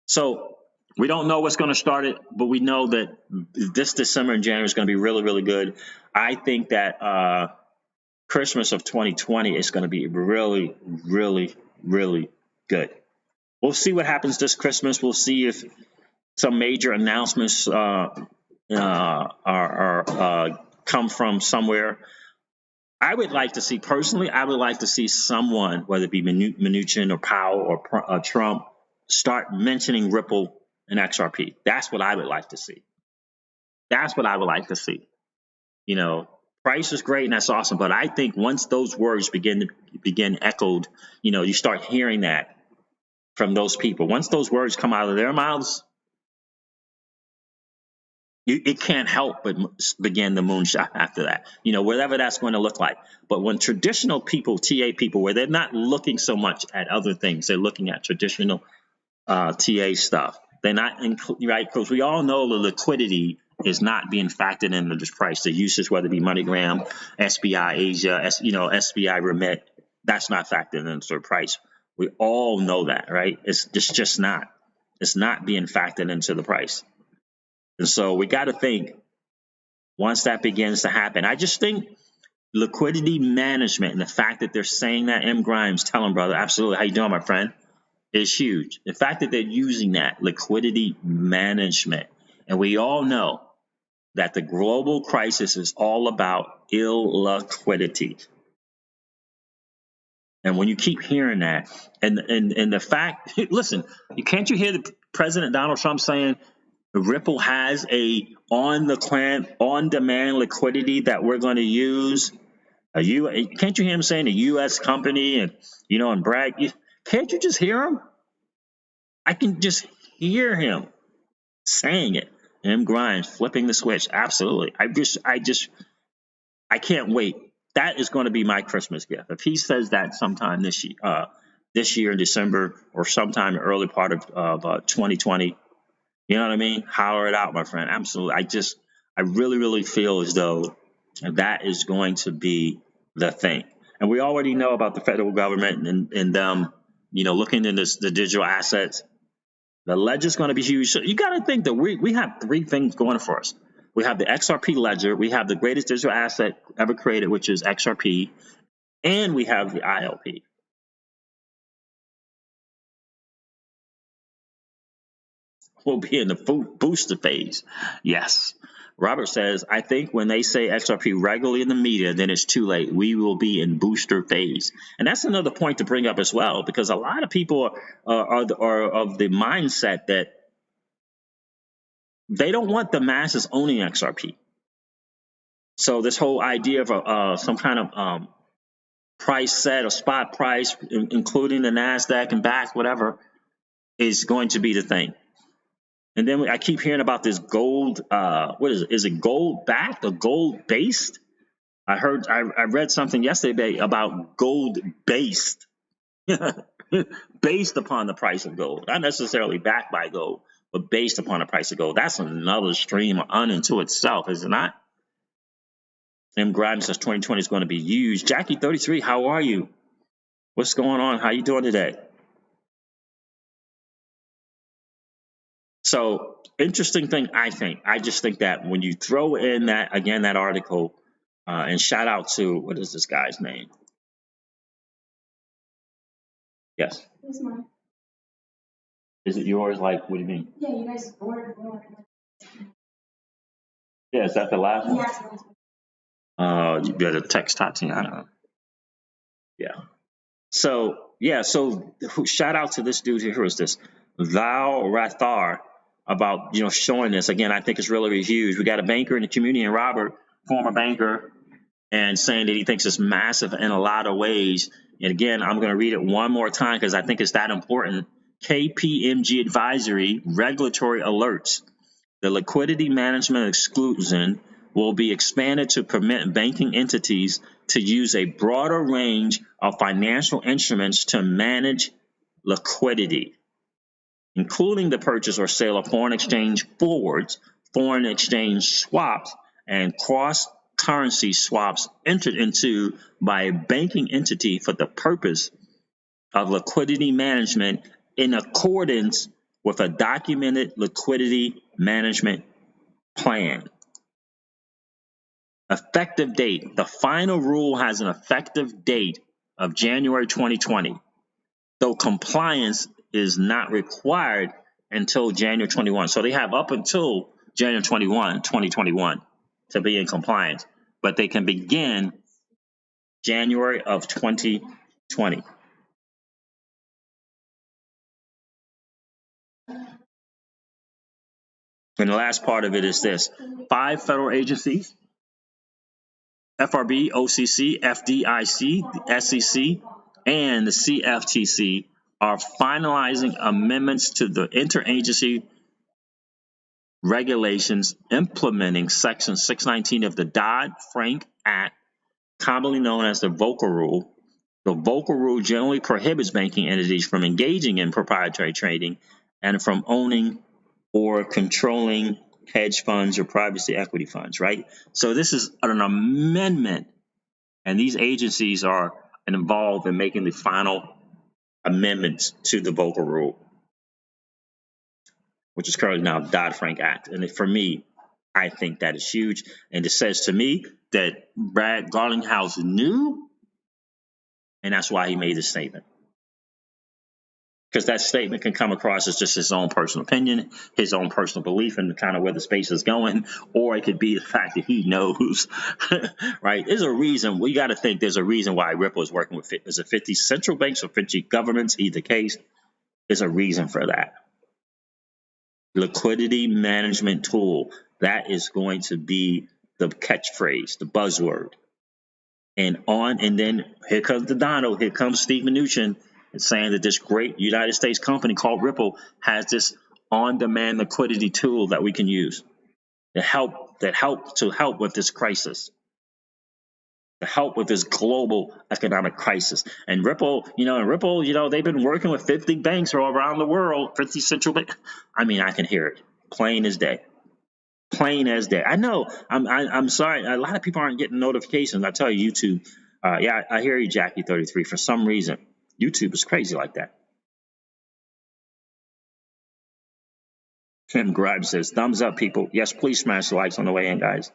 So we don't know what's going to start it, but we know that this December and January is going to be really, really good. I think that Christmas of 2020 is going to be really, really, really good. We'll see what happens this Christmas. We'll see if some major announcements come from somewhere. I would like to see, personally, I would like to see someone, whether it be Mnuchin or Powell or Trump, start mentioning Ripple and XRP. That's what I would like to see. That's what I would like to see. You know, price is great and that's awesome, but I think once those words begin echoed, you know, you start hearing that from those people. Once those words come out of their mouths, it can't help but begin the moonshot after that, you know, whatever that's going to look like. But when traditional people, TA people, where they're not looking so much at other things, they're looking at traditional TA stuff. They're not, right? Because we all know the liquidity is not being factored into this price. The usage, whether it be MoneyGram, SBI Asia, SBI Remit, that's not factored into the price. We all know that, right? It's just not. It's not being factored into the price. And so we got to think, once that begins to happen, I just think liquidity management and the fact that they're saying that, M. Grimes, tell him, brother, absolutely, how you doing, my friend, is huge. The fact that they're using that liquidity management. And we all know that the global crisis is all about illiquidity. And when you keep hearing that, and the fact, listen, can't you hear the President Donald Trump saying Ripple has a on-demand liquidity that we're going to use? Can't you hear him saying a U.S. company and brag? Can't you just hear him? I can just hear him saying it. M. Grimes flipping the switch. Absolutely. I can't wait. That is going to be my Christmas gift. If he says that sometime this year in December or sometime early part of 2020, you know what I mean? Holler it out, my friend. Absolutely. I really, really feel as though that is going to be the thing. And we already know about the federal government and them, looking into the digital assets. The ledger is going to be huge. So you got to think that we have three things going for us. We have the XRP ledger. We have the greatest digital asset ever created, which is XRP. And we have the ILP. We'll be in the booster phase. Yes. Robert says, I think when they say XRP regularly in the media, then it's too late. We will be in booster phase. And that's another point to bring up as well, because a lot of people are of the mindset that they don't want the masses owning XRP. So this whole idea of some kind of price set or spot price, including the NASDAQ and BAC, whatever, is going to be the thing. And then I keep hearing about this gold. What is it? Is it gold backed or gold based? I read something yesterday about gold based, based upon the price of gold, not necessarily backed by gold, but based upon the price of gold. That's another stream unto itself, is it not? M. Grimes says 2020 is going to be huge. Jackie 33, how are you? What's going on? How you doing today? So interesting thing, I just think that when you throw in that article, and shout out to, what is this guy's name? Yes. It's mine. Is it yours? Like, what do you mean? Yeah, you guys ordered. Yeah, is that the last one? Yeah. You better text Tatiana. I don't know. Yeah. So shout out to this dude here. Who is this? Val Rathar, about showing this again. I think it's really, really huge. We got a banker in the community, and Robert, former banker, and saying that he thinks it's massive in a lot of ways. And again, I'm going to read it one more time because I think it's that important. KPMG advisory regulatory alerts. The liquidity management exclusion will be expanded to permit banking entities to use a broader range of financial instruments to manage liquidity, including the purchase or sale of foreign exchange forwards, foreign exchange swaps, and cross-currency swaps entered into by a banking entity for the purpose of liquidity management in accordance with a documented liquidity management plan. Effective date. The final rule has an effective date of January 2020, though compliance is not required until January 21. So they have up until January 21, 2021 to be in compliance, but they can begin January of 2020. And the last part of it is this: 5 federal agencies, FRB, OCC, FDIC, the SEC, and the CFTC, are finalizing amendments to the interagency regulations implementing Section 619 of the Dodd-Frank Act, commonly known as the Volcker Rule. The Volcker Rule generally prohibits banking entities from engaging in proprietary trading and from owning or controlling hedge funds or private equity funds, right? So this is an amendment, and these agencies are involved in making the final amendments to the Volcker Rule, which is currently now Dodd-Frank Act. And for me, I think that is huge. And it says to me that Brad Garlinghouse knew, and that's why he made this statement. Because that statement can come across as just his own personal opinion, his own personal belief in kind of where the space is going, or it could be the fact that he knows, right? There's a reason. We got to think there's a reason why Ripple is working with, is it 50 central banks or 50 governments? Either case, there's a reason for that. Liquidity management tool. That is going to be the catchphrase, the buzzword. And then here comes the Donald, here comes Steve Mnuchin, and saying that this great United States company called Ripple has this on-demand liquidity tool that we can use to help with this crisis, to help with this global economic crisis. And Ripple, they've been working with 50 banks all around the world, 50 central banks. I mean, I can hear it, plain as day. Plain as day. I know. I'm sorry. A lot of people aren't getting notifications. I tell you, YouTube. Yeah, I hear you, Jackie33. For some reason, YouTube is crazy like that. Kim Grimes says, thumbs up, people. Yes, please smash the likes on the way in, guys.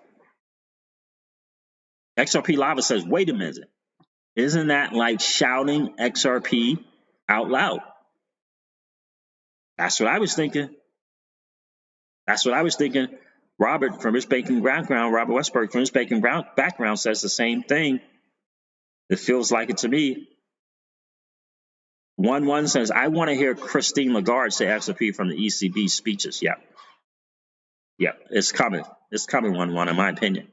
XRP Lava says, wait a minute. Isn't that like shouting XRP out loud? That's what I was thinking. Robert from his banking background, Robert Westberg from his banking background says the same thing. It feels like it to me. 1-1 says, I want to hear Christine Lagarde say XRP from the ECB speeches. Yeah, it's coming. It's coming, 1-1, in my opinion.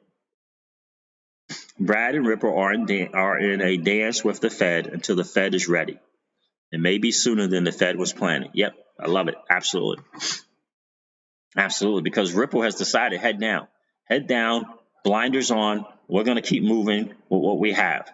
Brad and Ripple are in a dance with the Fed until the Fed is ready. It may be sooner than the Fed was planning. Yep, I love it. Absolutely. Absolutely, because Ripple has decided head down, blinders on. We're going to keep moving with what we have.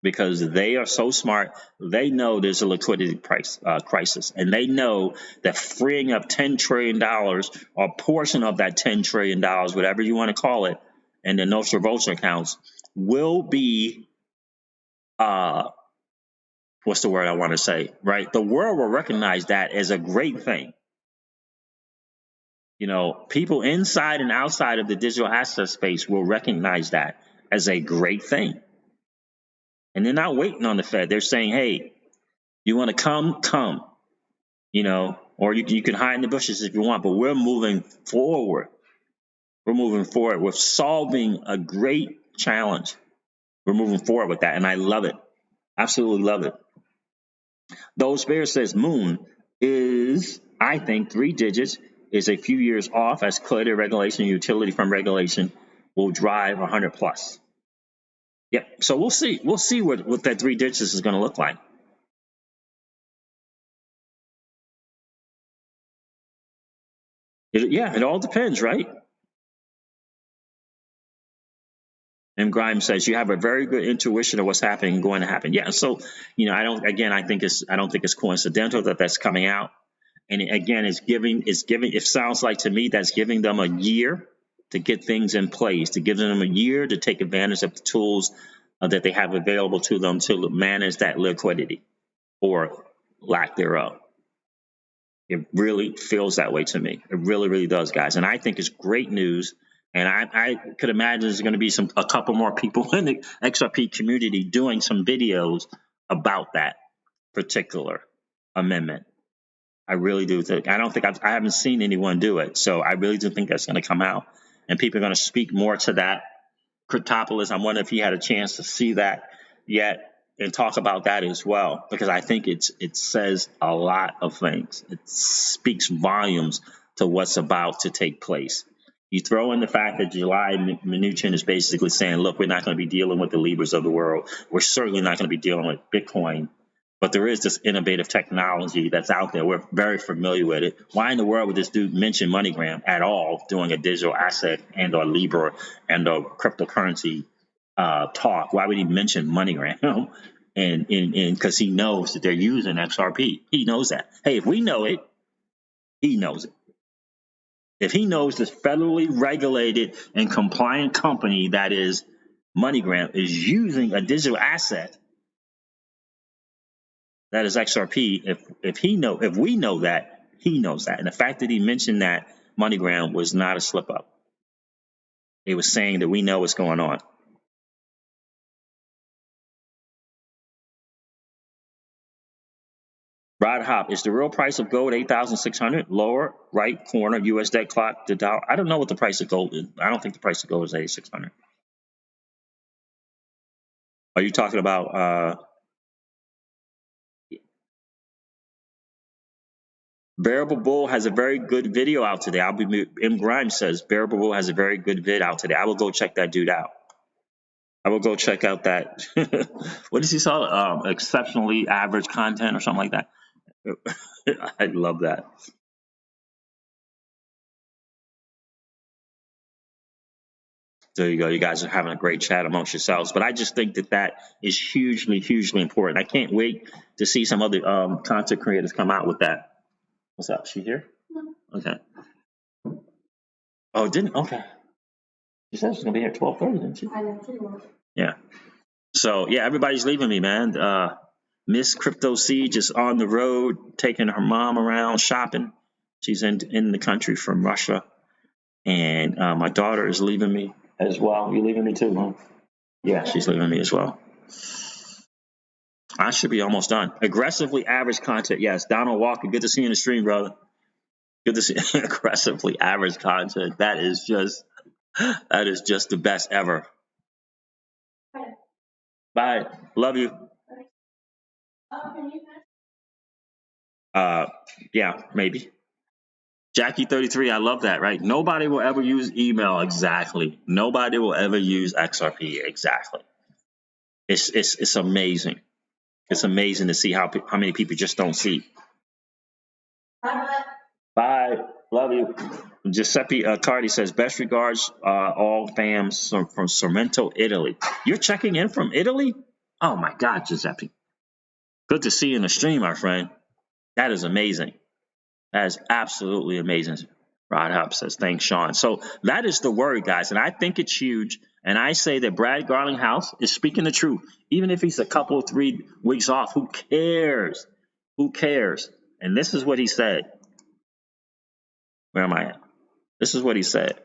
Because they are so smart, they know there's a liquidity crisis, and they know that freeing up $10 trillion or a portion of that $10 trillion, whatever you want to call it, in the Nostra Vulture accounts will be, what's the word I want to say, right? The world will recognize that as a great thing. People inside and outside of the digital asset space will recognize that as a great thing. And they're not waiting on the Fed. They're saying, hey, you want to come, or you can hide in the bushes if you want, but we're moving forward. We're moving forward. We're solving a great challenge. We're moving forward with that, and I love it. Absolutely love it. Those Bears says Moon is, I think, 3 digits, is a few years off as clarity regulation and utility from regulation will drive 100 plus. Yep. So we'll see. We'll see what that 3 digits is going to look like. It all depends, right? And Grimes says you have a very good intuition of what's happening and going to happen. Yeah. So I don't think it's coincidental that that's coming out. And again, it's giving. It sounds like to me that's giving them a year to get things in place, to give them a year to take advantage of the tools that they have available to them to manage that liquidity or lack thereof. It really feels that way to me. It really, really does, guys. And I think it's great news And I could imagine there's going to be a couple more people in the XRP community doing some videos about that particular amendment. I really do think. I don't think I haven't seen anyone do it, so I really do think that's going to come out, and people are going to speak more to that. Cryptopolis, I wonder if he had a chance to see that yet and talk about that as well, because I think it says a lot of things. It speaks volumes to what's about to take place. You throw in the fact that July Mnuchin is basically saying, look, we're not going to be dealing with the Libras of the world. We're certainly not going to be dealing with Bitcoin. But there is this innovative technology that's out there. We're very familiar with it. Why in the world would this dude mention MoneyGram at all doing a digital asset and or Libra and or cryptocurrency talk? Why would he mention MoneyGram? And because he knows that they're using XRP. He knows that. Hey, if we know it, he knows it. If he knows this federally regulated and compliant company that is MoneyGram is using a digital asset that is XRP, if we know that, he knows that. And the fact that he mentioned that MoneyGram was not a slip up. It was saying that we know what's going on. Rod Hop, is the real price of gold 8,600? Lower right corner, US debt clock, the dollar. I don't know what the price of gold is. I don't think the price of gold is 8,600. Are you talking about Bearable Bull has a very good video out today. M. Grimes says Bearable Bull has a very good vid out today. I will go check that dude out. I will go check out that. What does he call it? Exceptionally average content or something like that. I love that. There you go. You guys are having a great chat amongst yourselves. But I just think that is hugely, hugely important. I can't wait to see some other content creators come out with that. What's up? She here? Okay. Oh, didn't? Okay. She said she's going to be here at 12:30, didn't she? I know, pretty much. Yeah. So, yeah, everybody's leaving me, man. Miss Crypto Siege is on the road, taking her mom around shopping. She's in the country from Russia. And my daughter is leaving me as well. You leaving me too, huh? Yeah, she's leaving me as well. I should be almost done. Aggressively average content. Yes, Donald Walker, good to see you in the stream, brother. Good to see aggressively average content. That is just the best ever. Bye. Love you. Yeah, maybe. Jackie 33, I love that, right? Nobody will ever use email. Exactly. Nobody will ever use XRP. Exactly. It's amazing. It's amazing to see how many people just don't see. Bye. Love you. Giuseppe Cardi says, best regards, all fams from Sorrento, Italy. You're checking in from Italy? Oh my God, Giuseppe. Good to see you in the stream, my friend. That is amazing. That is absolutely amazing. Rod Hop says, thanks, Sean. So that is the word, guys. And I think it's huge. And I say that Brad Garlinghouse is speaking the truth. Even if he's a couple, 3 weeks off, who cares? Who cares? And this is what he said. Where am I at? This is what he said.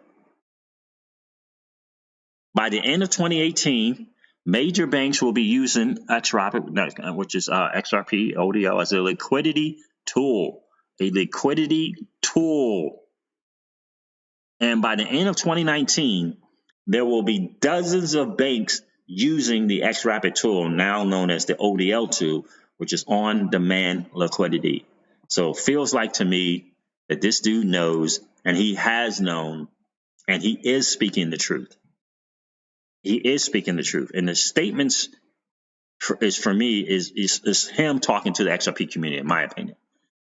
By the end of 2018, major banks will be using Xrp, which is XRP ODL, as a liquidity tool. A liquidity tool. And by the end of 2019, there will be dozens of banks using the Xrp tool, now known as the ODL tool, which is on-demand liquidity. So it feels like to me that this dude knows, and he has known, and he is speaking the truth. He is speaking the truth. And the statements for me is him talking to the XRP community, in my opinion.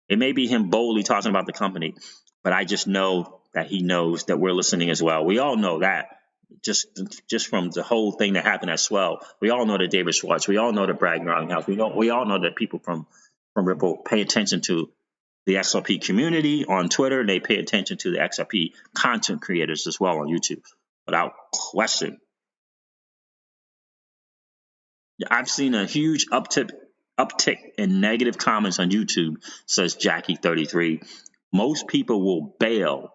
It may be him boldly talking about the company, but I just know that he knows that we're listening as well. We all know that just from the whole thing that happened at Swell. We all know that David Schwartz. We all know that Brad Garlinghouse. We all know that people from Ripple pay attention to the XRP community on Twitter. They pay attention to the XRP content creators as well on YouTube, without question. I've seen a huge uptick in negative comments on YouTube, says Jackie 33. Most people will bail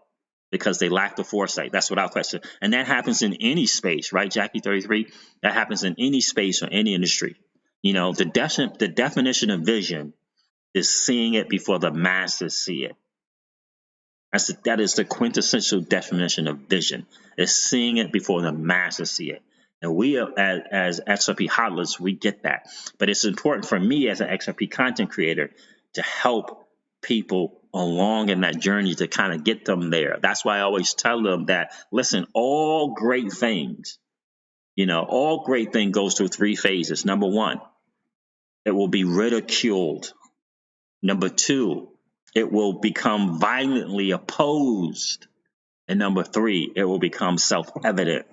because they lack the foresight. That's without question. And that happens in any space, right, Jackie 33? That happens in any space or any industry. You know, the definition of vision is seeing it before the masses see it. That is the quintessential definition of vision, is seeing it before the masses see it. And we, as XRP hodlers, we get that. But it's important for me as an XRP content creator to help people along in that journey to kind of get them there. That's why I always tell them that, listen, all great things, all great thing goes through 3 phases. Number 1, it will be ridiculed. Number 2, it will become violently opposed. And number 3, it will become self-evident,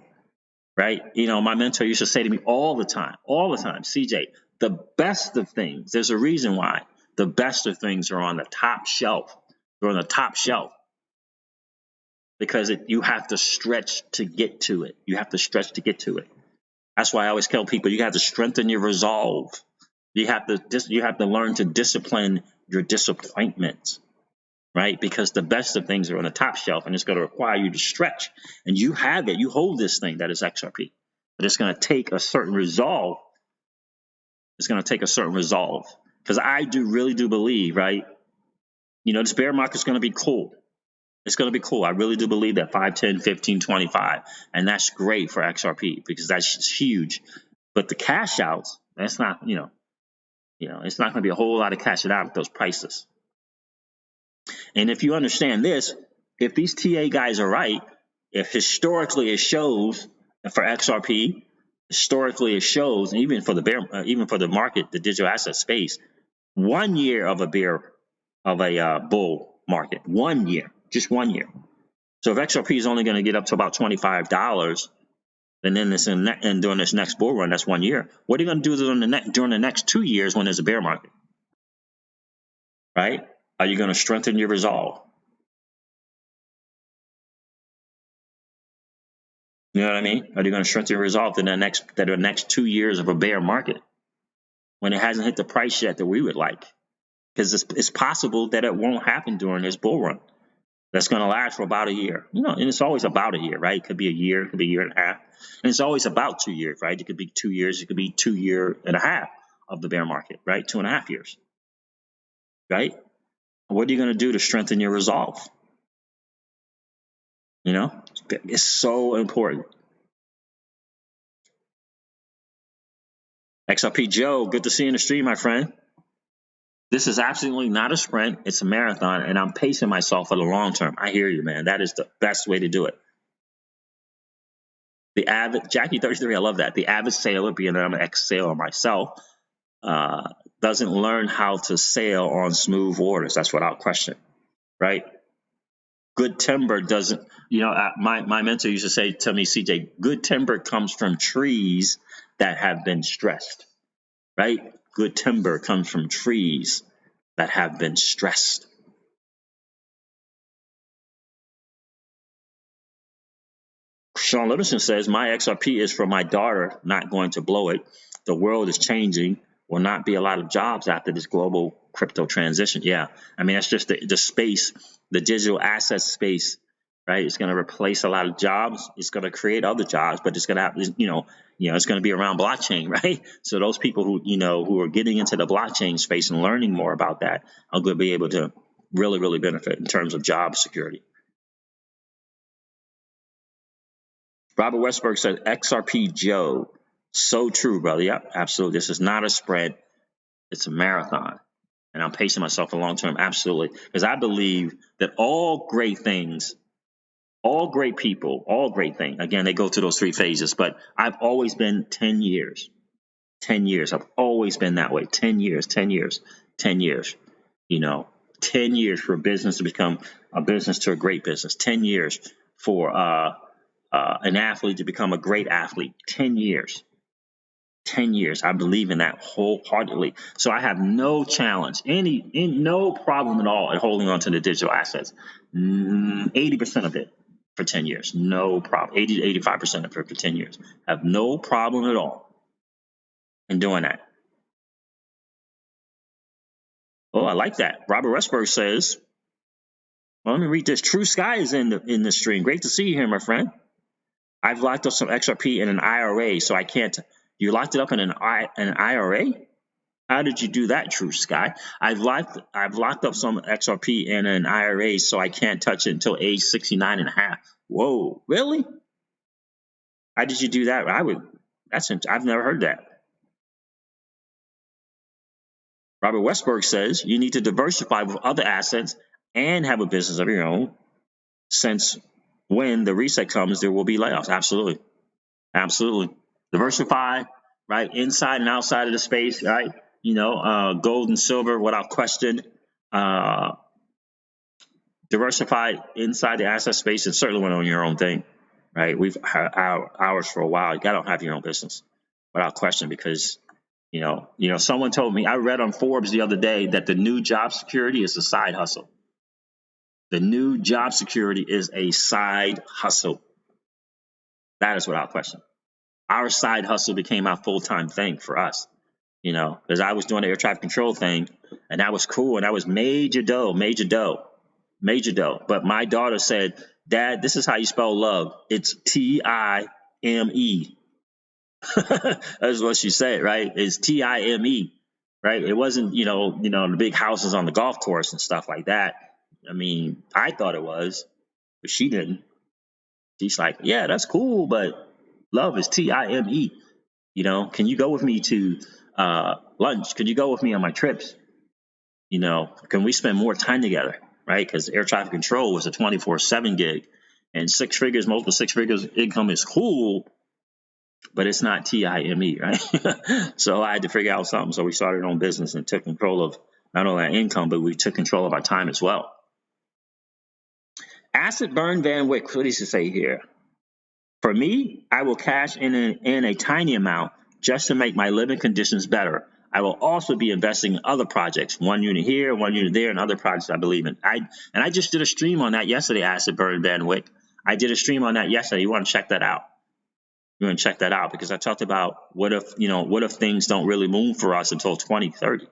right? My mentor used to say to me all the time, CJ, the best of things, there's a reason why the best of things are on the top shelf. They're on the top shelf because you have to stretch to get to it. You have to stretch to get to it. That's why I always tell people you have to strengthen your resolve. You have to learn to discipline your disappointments, right? Because the best of things are on the top shelf, and it's going to require you to stretch. And you have it. You hold this thing that is XRP, but it's going to take a certain resolve. It's going to take a certain resolve, because I really do believe, right? This bear market is going to be cool. It's going to be cool. I really do believe that 5, 10, 15, 25, and that's great for XRP because that's huge. But the cash outs, that's not, it's not going to be a whole lot of cash out at those prices. And if you understand this, if these TA guys are right, if historically it shows for XRP, historically it shows, and even for the market, the digital asset space, 1 year of a bull market, 1 year, just 1 year. So if XRP is only going to get up to about $25, and then during this next bull run, that's 1 year. What are you going to do during the next 2 years when there's a bear market? Right? Are you going to strengthen your resolve? You know what I mean? Are you going to strengthen your resolve in the next 2 years of a bear market when it hasn't hit the price yet that we would like? Because it's possible that it won't happen during this bull run. That's going to last for about a year. And it's always about a year, right? It could be a year, it could be a year and a half. And it's always about 2 years, right? It could be 2 years, it could be 2 years and a half of the bear market, right? 2.5 years, right? What are you going to do to strengthen your resolve? It's so important. XRP Joe, good to see you in the stream, my friend. This is absolutely not a sprint. It's a marathon, and I'm pacing myself for the long term. I hear you, man. That is the best way to do it. The avid Jackie 33, I love that. The avid sailor, being that I'm an ex-sailor myself, doesn't learn how to sail on smooth waters. That's without question, right? Good timber doesn't. My mentor used to say to me, CJ, good timber comes from trees that have been stressed, right? Good timber comes from trees that have been stressed. Sean Livingston says, my XRP is for my daughter, not going to blow it. The world is changing. Will not be a lot of jobs after this global crypto transition. Yeah, I mean, that's just the space, the digital asset space, right? It's going to replace a lot of jobs. It's going to create other jobs, but it's going to have, it's going to be around blockchain, right? So those people who are getting into the blockchain space and learning more about that are going to be able to really, really benefit in terms of job security. Robert Westberg said, XRP Joe. So true, brother. Yep, absolutely. This is not a spread. It's a marathon. And I'm pacing myself for long term. Absolutely. Because I believe that all great things, all great people, all great things, again, they go through those 3 phases. But I've always been 10 years. 10 years. I've always been that way. 10 years, 10 years, 10 years. 10 years for a business to become a business to a great business. 10 years for an athlete to become a great athlete. 10 years. 10 years. I believe in that wholeheartedly. So I have no challenge, no problem at all at holding on to the digital assets. 80% of it for 10 years. No problem. 80 to 85% of it for 10 years. I have no problem at all in doing that. Oh, I like that. Robert Westberg says, Well, let me read this. True Sky is in the stream. Great to see you here, my friend. I've locked up some XRP in an IRA, so I can't. You locked it up in an IRA? How did you do that, True Sky? I've locked up some XRP in an IRA, so I can't touch it until age 69 and a half. Whoa, really? How did you do that? I've never heard that. Robert Westberg says you need to diversify with other assets and have a business of your own, since when the reset comes, there will be layoffs. Absolutely. Absolutely. Diversify, right? Inside and outside of the space, right? Gold and silver without question. Diversify inside the asset space and certainly went on your own thing, right? We've had ours for a while. You got to have your own business without question because, someone told me, I read on Forbes the other day that the new job security is a side hustle. The new job security is a side hustle. That is without question. Our side hustle became our full-time thing for us, because I was doing the air traffic control thing, and that was cool, and that was major dough. But my daughter said, Dad, this is how you spell love. It's Time. That's what she said, right? It's Time, right? It wasn't, the big houses on the golf course and stuff like that. I mean, I thought it was, but she didn't. She's like, yeah, that's cool, but love is Time. Can you go with me to lunch? Can you go with me on my trips? Can we spend more time together, right? Because air traffic control was a 24/7 gig, and multiple six figures income is cool, but it's not Time, right? So I had to figure out something. So we started our own business and took control of not only our income, but we took control of our time as well. Acid Burn Van Wyck, what does he say here? For me, I will cash in a tiny amount just to make my living conditions better. I will also be investing in other projects, 1 unit here, 1 unit there, and other projects I believe in. I just did a stream on that yesterday, Acid Burn Van Wyck. I did a stream on that yesterday. You want to check that out? You want to check that out because I talked about what if things don't really move for us until 2030?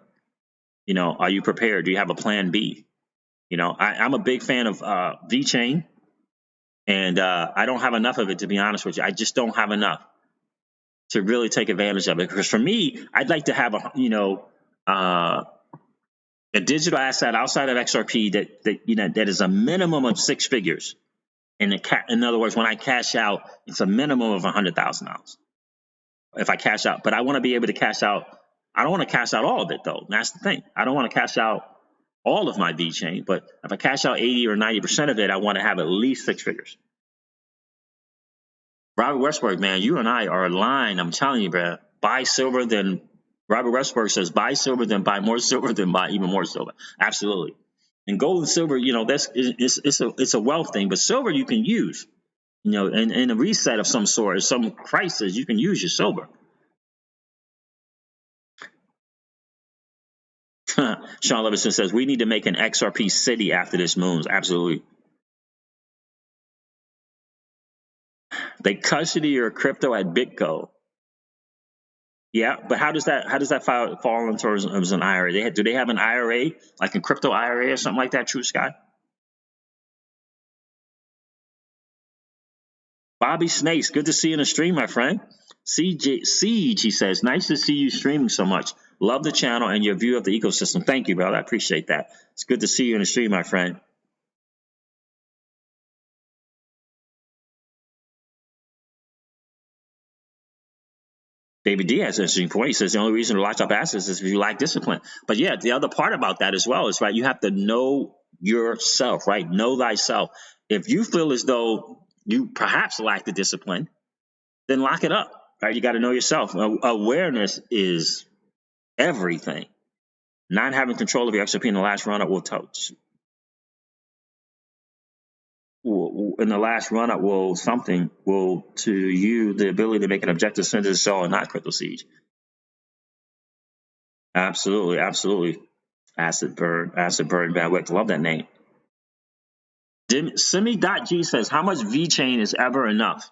Are you prepared? Do you have a plan B? I'm a big fan of VeChain. And I don't have enough of it, to be honest with you. I just don't have enough to really take advantage of it. Because for me, I'd like to have a digital asset outside of XRP that is a minimum of 6 figures. And in other words, when I cash out, it's a minimum of $100,000. If I cash out, but I want to be able to cash out. I don't want to cash out all of it though. That's the thing. I don't want to cash out all of my VeChain, but if I cash out 80 or 90% of it, I want to have at least 6 figures. Robert Westberg, man, you and I are aligned. I'm telling you, bro. Buy silver, then Robert Westberg says buy silver, then buy more silver, then buy even more silver. Absolutely. And gold and silver, it's a wealth thing, but silver you can use, in a reset of some sort, or some crisis, you can use your silver. Sean Levinson says we need to make an XRP city after this moons. Absolutely. They custody your crypto at BitGo. Yeah, but how does that fall into as an IRA? Do they have an IRA, like a crypto IRA or something like that, True Sky? Bobby Snakes, good to see you in the stream, my friend. Siege, he says, nice to see you streaming so much. Love the channel and your view of the ecosystem. Thank you, brother. I appreciate that. It's good to see you in the stream, my friend. David D has an interesting point. He says the only reason to lock up assets is if you lack discipline. But yeah, the other part about that as well is, right, you have to know yourself, right? Know thyself. If you feel as though you perhaps lack the discipline, then lock it up, right? You got to know yourself. Awareness is everything. Not having control of your XRP in the last run-up will to you the ability to make an objective synthesis cell and not crypto siege. Absolutely, absolutely. Acid burn, bad wick. Love that name. Simi.G says, how much VeChain is ever enough?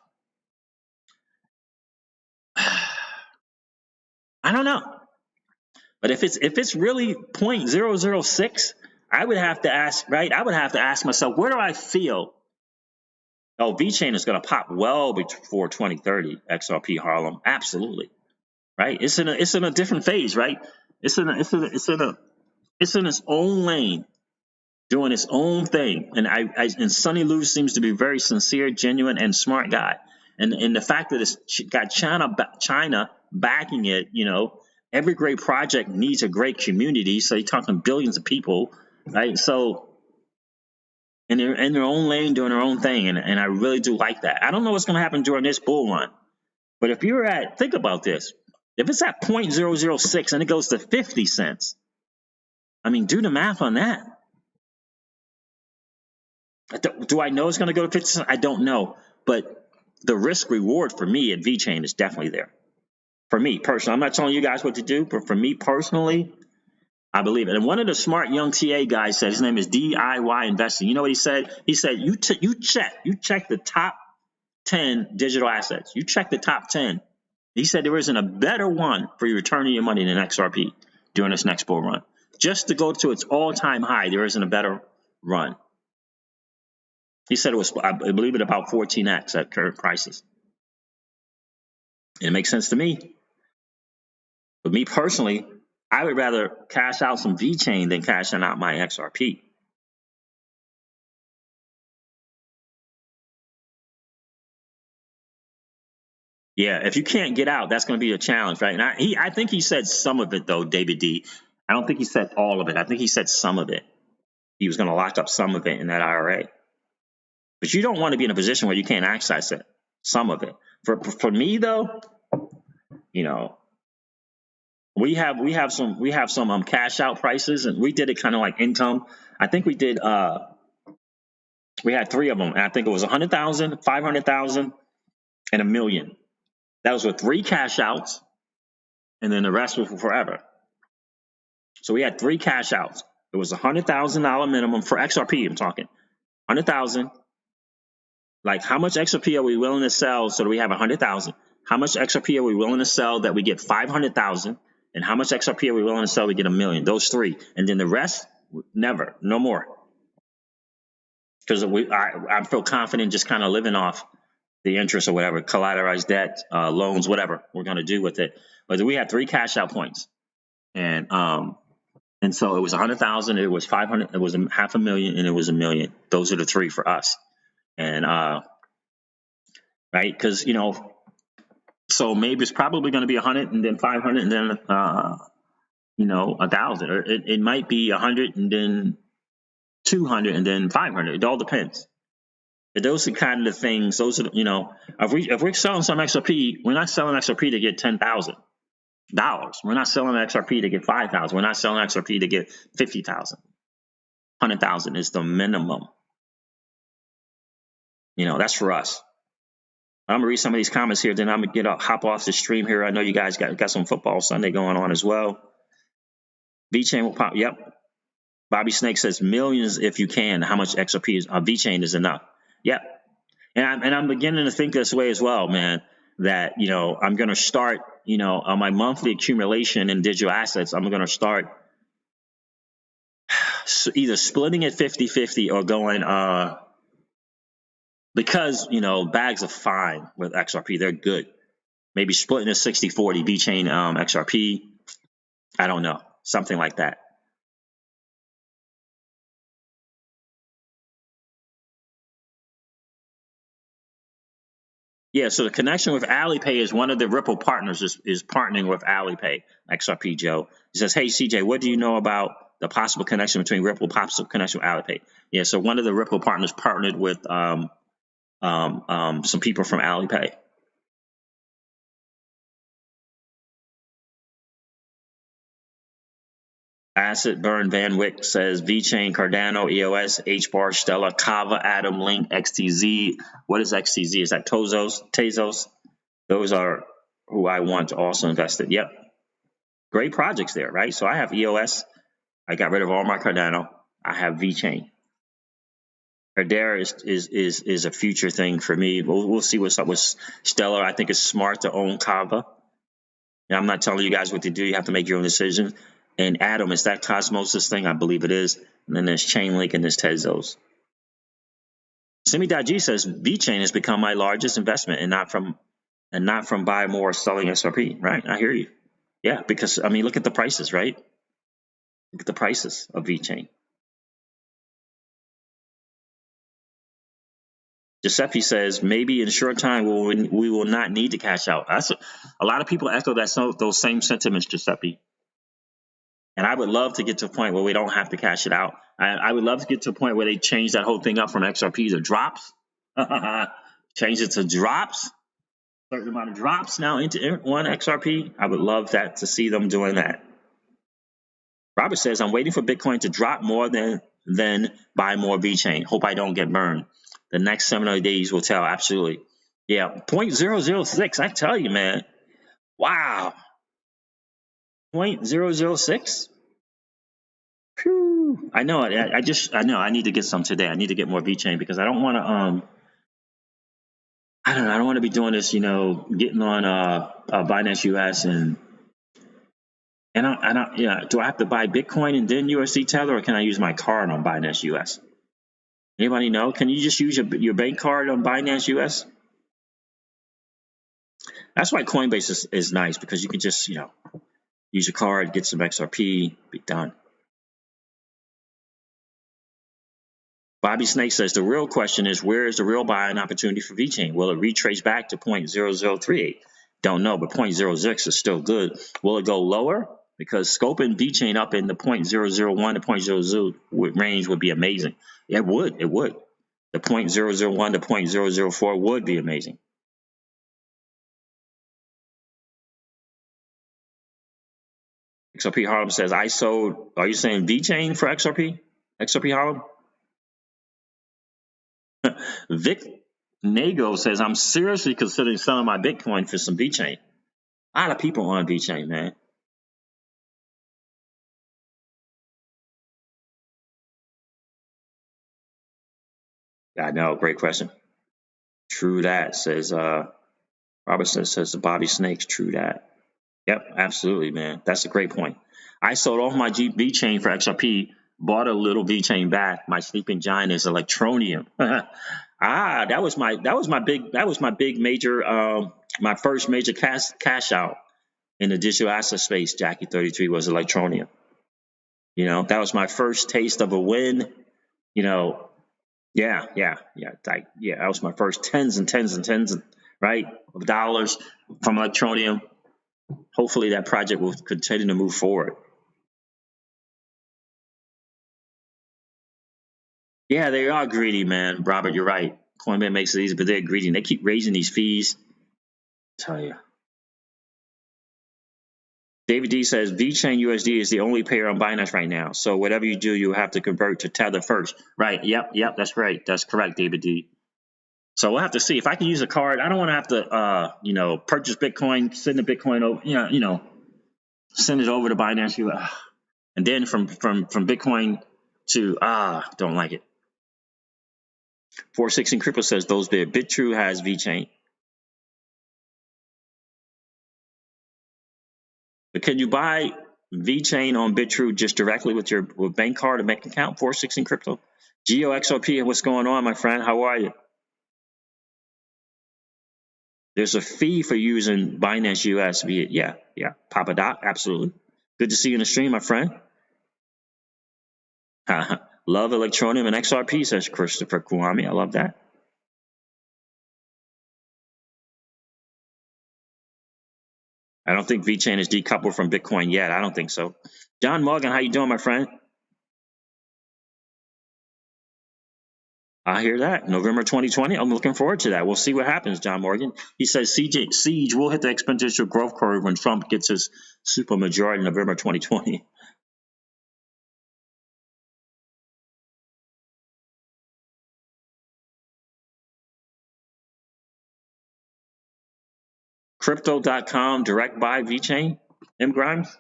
I don't know. But if it's really 0.006, I would have to ask, right? I would have to ask myself, where do I feel? Oh, VeChain is going to pop well before 2030. XRP Harlem, absolutely, right? It's in a different phase, right? It's in its own lane, doing its own thing. And and Sonny Lou seems to be a very sincere, genuine, and smart guy. And the fact that it's got China backing it, every great project needs a great community. So you're talking billions of people, right? So. And they're in their own lane doing their own thing. And I really do like that. I don't know what's going to happen during this bull run. But if you're think about this. If it's at 0.006 and it goes to 50 cents, I mean, do the math on that. Do I know it's going to go to 50 cents? I don't know. But the risk reward for me at VeChain is definitely there. For me personally, I'm not telling you guys what to do, but for me personally, I believe it. And one of the smart young TA guys said, his name is DIY Investing. You know what he said? He said, you check the top 10 digital assets. You check the top 10. He said there isn't a better one for you returning your money than XRP during this next bull run. Just to go to its all-time high, there isn't a better run. He said it was, I believe it, about 14x at current prices. It makes sense to me. But me personally, I would rather cash out some VeChain than cashing out my XRP. Yeah, if you can't get out, that's going to be a challenge, right? And I think he said some of it, though, David D. I don't think he said all of it. I think he said some of it. He was going to lock up some of it in that IRA. But you don't want to be in a position where you can't access it, some of it. For me, though, we have some cash out prices, and we did it kind of like income. I think we did. We had 3 of them, and I think it was 100,000, 500,000, and $1 million. That was with 3 cash outs, and then the rest was for forever. So we had 3 cash outs. It was $100,000 minimum for XRP. I'm talking 100,000. Like, how much XRP are we willing to sell so that we have 100,000? How much XRP are we willing to sell that we get 500,000? And how much XRP are we willing to sell we get $1 million? Those 3, and then the rest, never, no more. Because I feel confident just kind of living off the interest or whatever, collateralized debt, loans, whatever we're going to do with it. But we had 3 cash out points, and so it was 100,000, it was 500, it was $500,000, and it was $1 million. Those are the 3 for us, and right, because so maybe it's probably going to be 100, and then 500, and then 1,000, or it might be 100, and then 200, and then 500. It all depends. But those are kind of the things. Those are if we're selling some XRP, we're not selling XRP to get $10,000. We're not selling XRP to get 5,000. We're not selling XRP to get 50,000. 100,000 is the minimum. That's for us. I'm gonna read some of these comments here, then I'm gonna hop off the stream here. I know you guys got some football Sunday going on as well. VeChain will pop. Yep. Bobby Snake says millions if you can. How much XRP is VeChain is enough? Yep. And I'm beginning to think this way as well, man. That I'm gonna start on my monthly accumulation in digital assets. I'm gonna start either splitting it 50-50 or going because bags are fine with XRP. They're good. Maybe splitting a 60-40 VeChain XRP. I don't know, something like that. Yeah, so the connection with Alipay is one of the Ripple partners is partnering with Alipay. XRP Joe. He says, hey, CJ, what do you know about the possible connection between Ripple, possible connection with Alipay? Yeah, so one of the Ripple partners partnered with some people from Alipay. Acid Burn Van Wyck says VeChain, Cardano, EOS, HBAR, Stella, Kava, Atom, Link, XTZ. What is XTZ? Is that Tezos? Those are who I want to also invest in. Yep. Great projects there, right? So I have EOS. I got rid of all my Cardano. I have VeChain. Cardano is a future thing for me. We'll see what's up with Stellar. I think it's smart to own Kava. And I'm not telling you guys what to do. You have to make your own decision. And Atom, is that Cosmosis thing? I believe it is. And then there's Chainlink and there's Tezos. Simi.G says VeChain has become my largest investment, and not from buy more selling XRP. Right? I hear you. Yeah, because I mean, look at the prices, right? Look at the prices of VeChain. Giuseppe says maybe in a short time we will not need to cash out. That's a lot of people echo those same sentiments, Giuseppe. And I would love to get to a point where we don't have to cash it out. I would love to get to a point where they change that whole thing up from XRP to drops. Change it to drops. Certain amount of drops now into one XRP. I would love that to see them doing that. Robert says, I'm waiting for Bitcoin to drop more than buy more VeChain. Hope I don't get burned. The next 7 or 8 days will tell. Absolutely. Yeah, 0.006. I tell you, man. Wow. 0.006? Phew. I know. I know. I need to get some today. I need to get more VeChain because I don't want to. I don't know. I don't want to be doing this. Getting on Binance US and do I have to buy Bitcoin and then USD Tether, or can I use my card on Binance US? Anybody know? Can you just use your bank card on Binance US? That's why Coinbase is nice, because you can just use your card, get some XRP, be done. Bobby Snake says the real question is, where is the real buying opportunity for VeChain? Will it retrace back to 0.0038? Don't know, but 0.06 is still good. Will it go lower? Because scoping VeChain up in the 0.001 to 0.00 range would be amazing. It would. The 0.001 to 0.004 would be amazing. XRP Harlem says, I sold. Are you saying VeChain for XRP? XRP Harlem? Vic Nago says, I'm seriously considering selling my Bitcoin for some VeChain. A lot of people on VeChain, man. I know, great question. True that, says Robert says the Bobby Snakes. True that. Yep, absolutely, man. That's a great point. I sold off my VeChain for XRP, bought a little VeChain back. My sleeping giant is Electronium. That was my big major my first major cash out in the digital asset space. Jackie 33 was Electronium. That was my first taste of a win. Yeah. That was my first tens and tens and tens of dollars from Electronium. Hopefully that project will continue to move forward. Yeah, they are greedy, man. Robert, you're right. Coinbase makes it easy, but they're greedy. And they keep raising these fees. I tell you. David D says VeChain USD is the only pair on Binance right now. So whatever you do, you have to convert to Tether first. Right. Yep. That's right. That's correct, David D. So we'll have to see if I can use a card. I don't want to have to, purchase Bitcoin, send the Bitcoin over, send it over to Binance, and then from Bitcoin to don't like it. 416 Crypto says those there. BitTrue has VeChain. But can you buy VeChain on BitTrue just directly with your bank card or bank account? 416 Crypto. GeoXRP, what's going on, my friend? How are you? There's a fee for using Binance US. Yeah. Papa Doc, absolutely. Good to see you in the stream, my friend. Love Electronium and XRP, says Christopher Kwame. I love that. I don't think VeChain is decoupled from Bitcoin yet. I don't think so. John Morgan, how you doing, my friend? I hear that. November 2020. I'm looking forward to that. We'll see what happens, John Morgan. He says Siege will hit the exponential growth curve when Trump gets his supermajority in November 2020. Crypto.com direct buy VeChain, M. Grimes?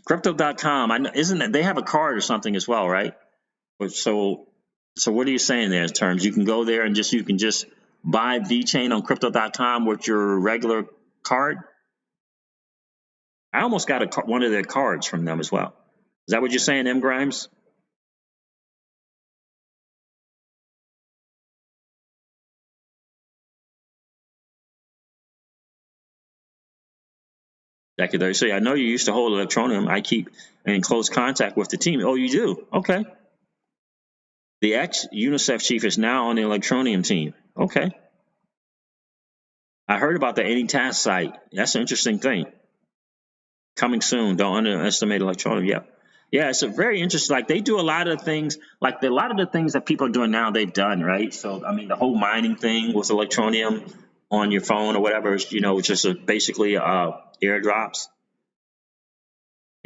Crypto.com, I know, isn't it? They have a card or something as well, right? So what are you saying there in terms? You can go there and you can just buy VeChain on Crypto.com with your regular card? I almost got one of their cards from them as well. Is that what you're saying, M. Grimes? Jackie 30. I know you used to hold electronium. I keep in close contact with the team. Oh, you do? Okay. The ex-UNICEF chief is now on the electronium team. Okay. I heard about the Anytask site. That's an interesting thing. Coming soon. Don't underestimate electronium. Yeah. Yeah, it's a very interesting. Like they do a lot of things, like a lot of the things that people are doing now, they've done, right? So, I mean, the whole mining thing with electronium on your phone or whatever, it's just basically airdrops.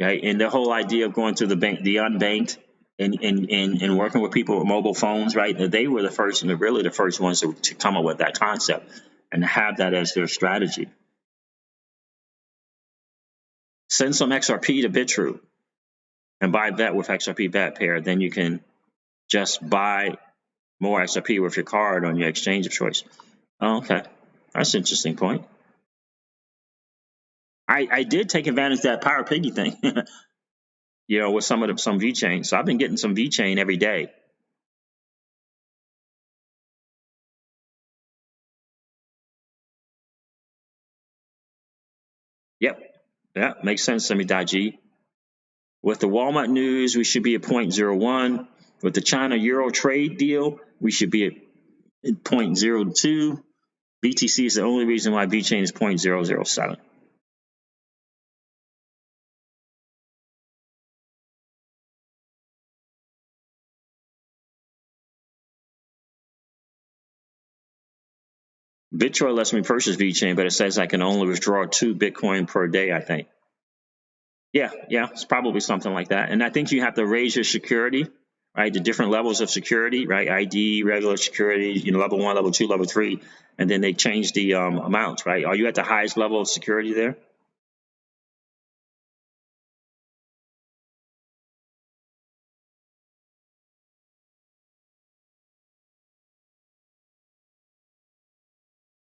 Right? And the whole idea of going to the bank, the unbanked, and working with people with mobile phones, right? They were the first, and really the first ones to come up with that concept and have that as their strategy. Send some XRP to BitTrue and buy that with XRP bat pair. Then you can just buy more XRP with your card on your exchange of choice. Oh, okay, that's an interesting point. I did take advantage of that Power Piggy thing, with some VeChain. So I've been getting some VeChain every day. Yep. Yeah, makes sense to me, Daji. With the Walmart news, we should be at 0.01. With the China-Euro trade deal, we should be at 0.02. BTC is the only reason why VeChain is 0.007. BitTroy lets me purchase VeChain, but it says I can only withdraw 2 Bitcoin per day, I think. Yeah, it's probably something like that. And I think you have to raise your security, right? The different levels of security, right? ID, regular security, level 1, level 2, level 3, and then they change the amounts, right? Are you at the highest level of security there?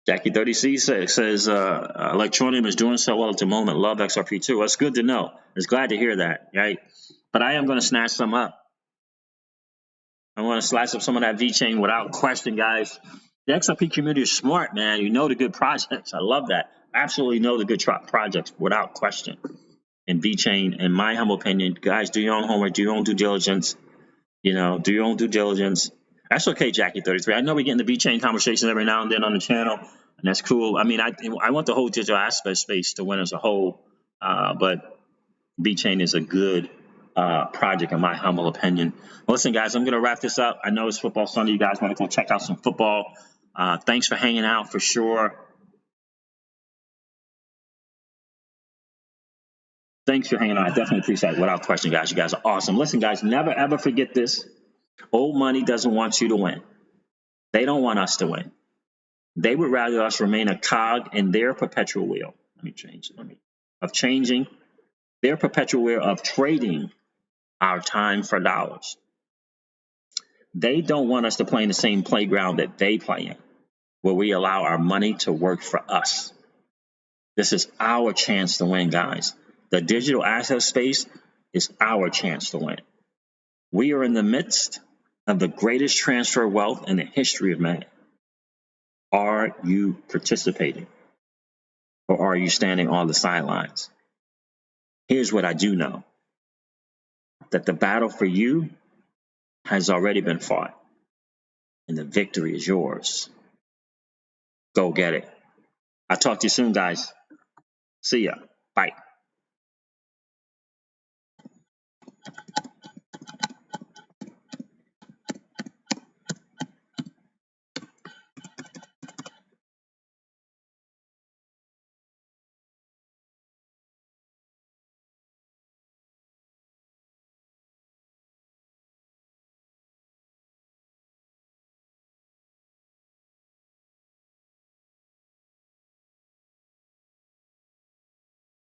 Jackie 30C says Electronium is doing so well at the moment. Love XRP too. That's good to know. It's glad to hear that, right? But I am going to snatch some up. I want to slice up some of that VeChain without question, guys. The XRP community is smart, man. You know the good projects. I love that. Absolutely know the good projects without question. And VeChain, in my humble opinion, guys, do your own homework, do your own due diligence. Do your own due diligence. That's okay, Jackie 33. I know we get into VeChain conversations every now and then on the channel, and that's cool. I mean, I want the whole digital aspect space to win as a whole, but VeChain is a good project in my humble opinion. Well, listen, guys, I'm going to wrap this up. I know it's Football Sunday. You guys want to go check out some football. Thanks for hanging out for sure. Thanks for hanging out. I definitely appreciate it. Without question, guys. You guys are awesome. Listen, guys, never, ever forget this. Old money doesn't want you to win. They don't want us to win. They would rather us remain a cog in their perpetual wheel. Of changing their perpetual wheel of trading our time for dollars. They don't want us to play in the same playground that they play in, where we allow our money to work for us. This is our chance to win, guys. The digital asset space is our chance to win. We are in the midst of the greatest transfer of wealth in the history of man. Are you participating? Or are you standing on the sidelines? Here's what I do know. That the battle for you has already been fought. And the victory is yours. Go get it. I'll talk to you soon, guys. See ya. Bye.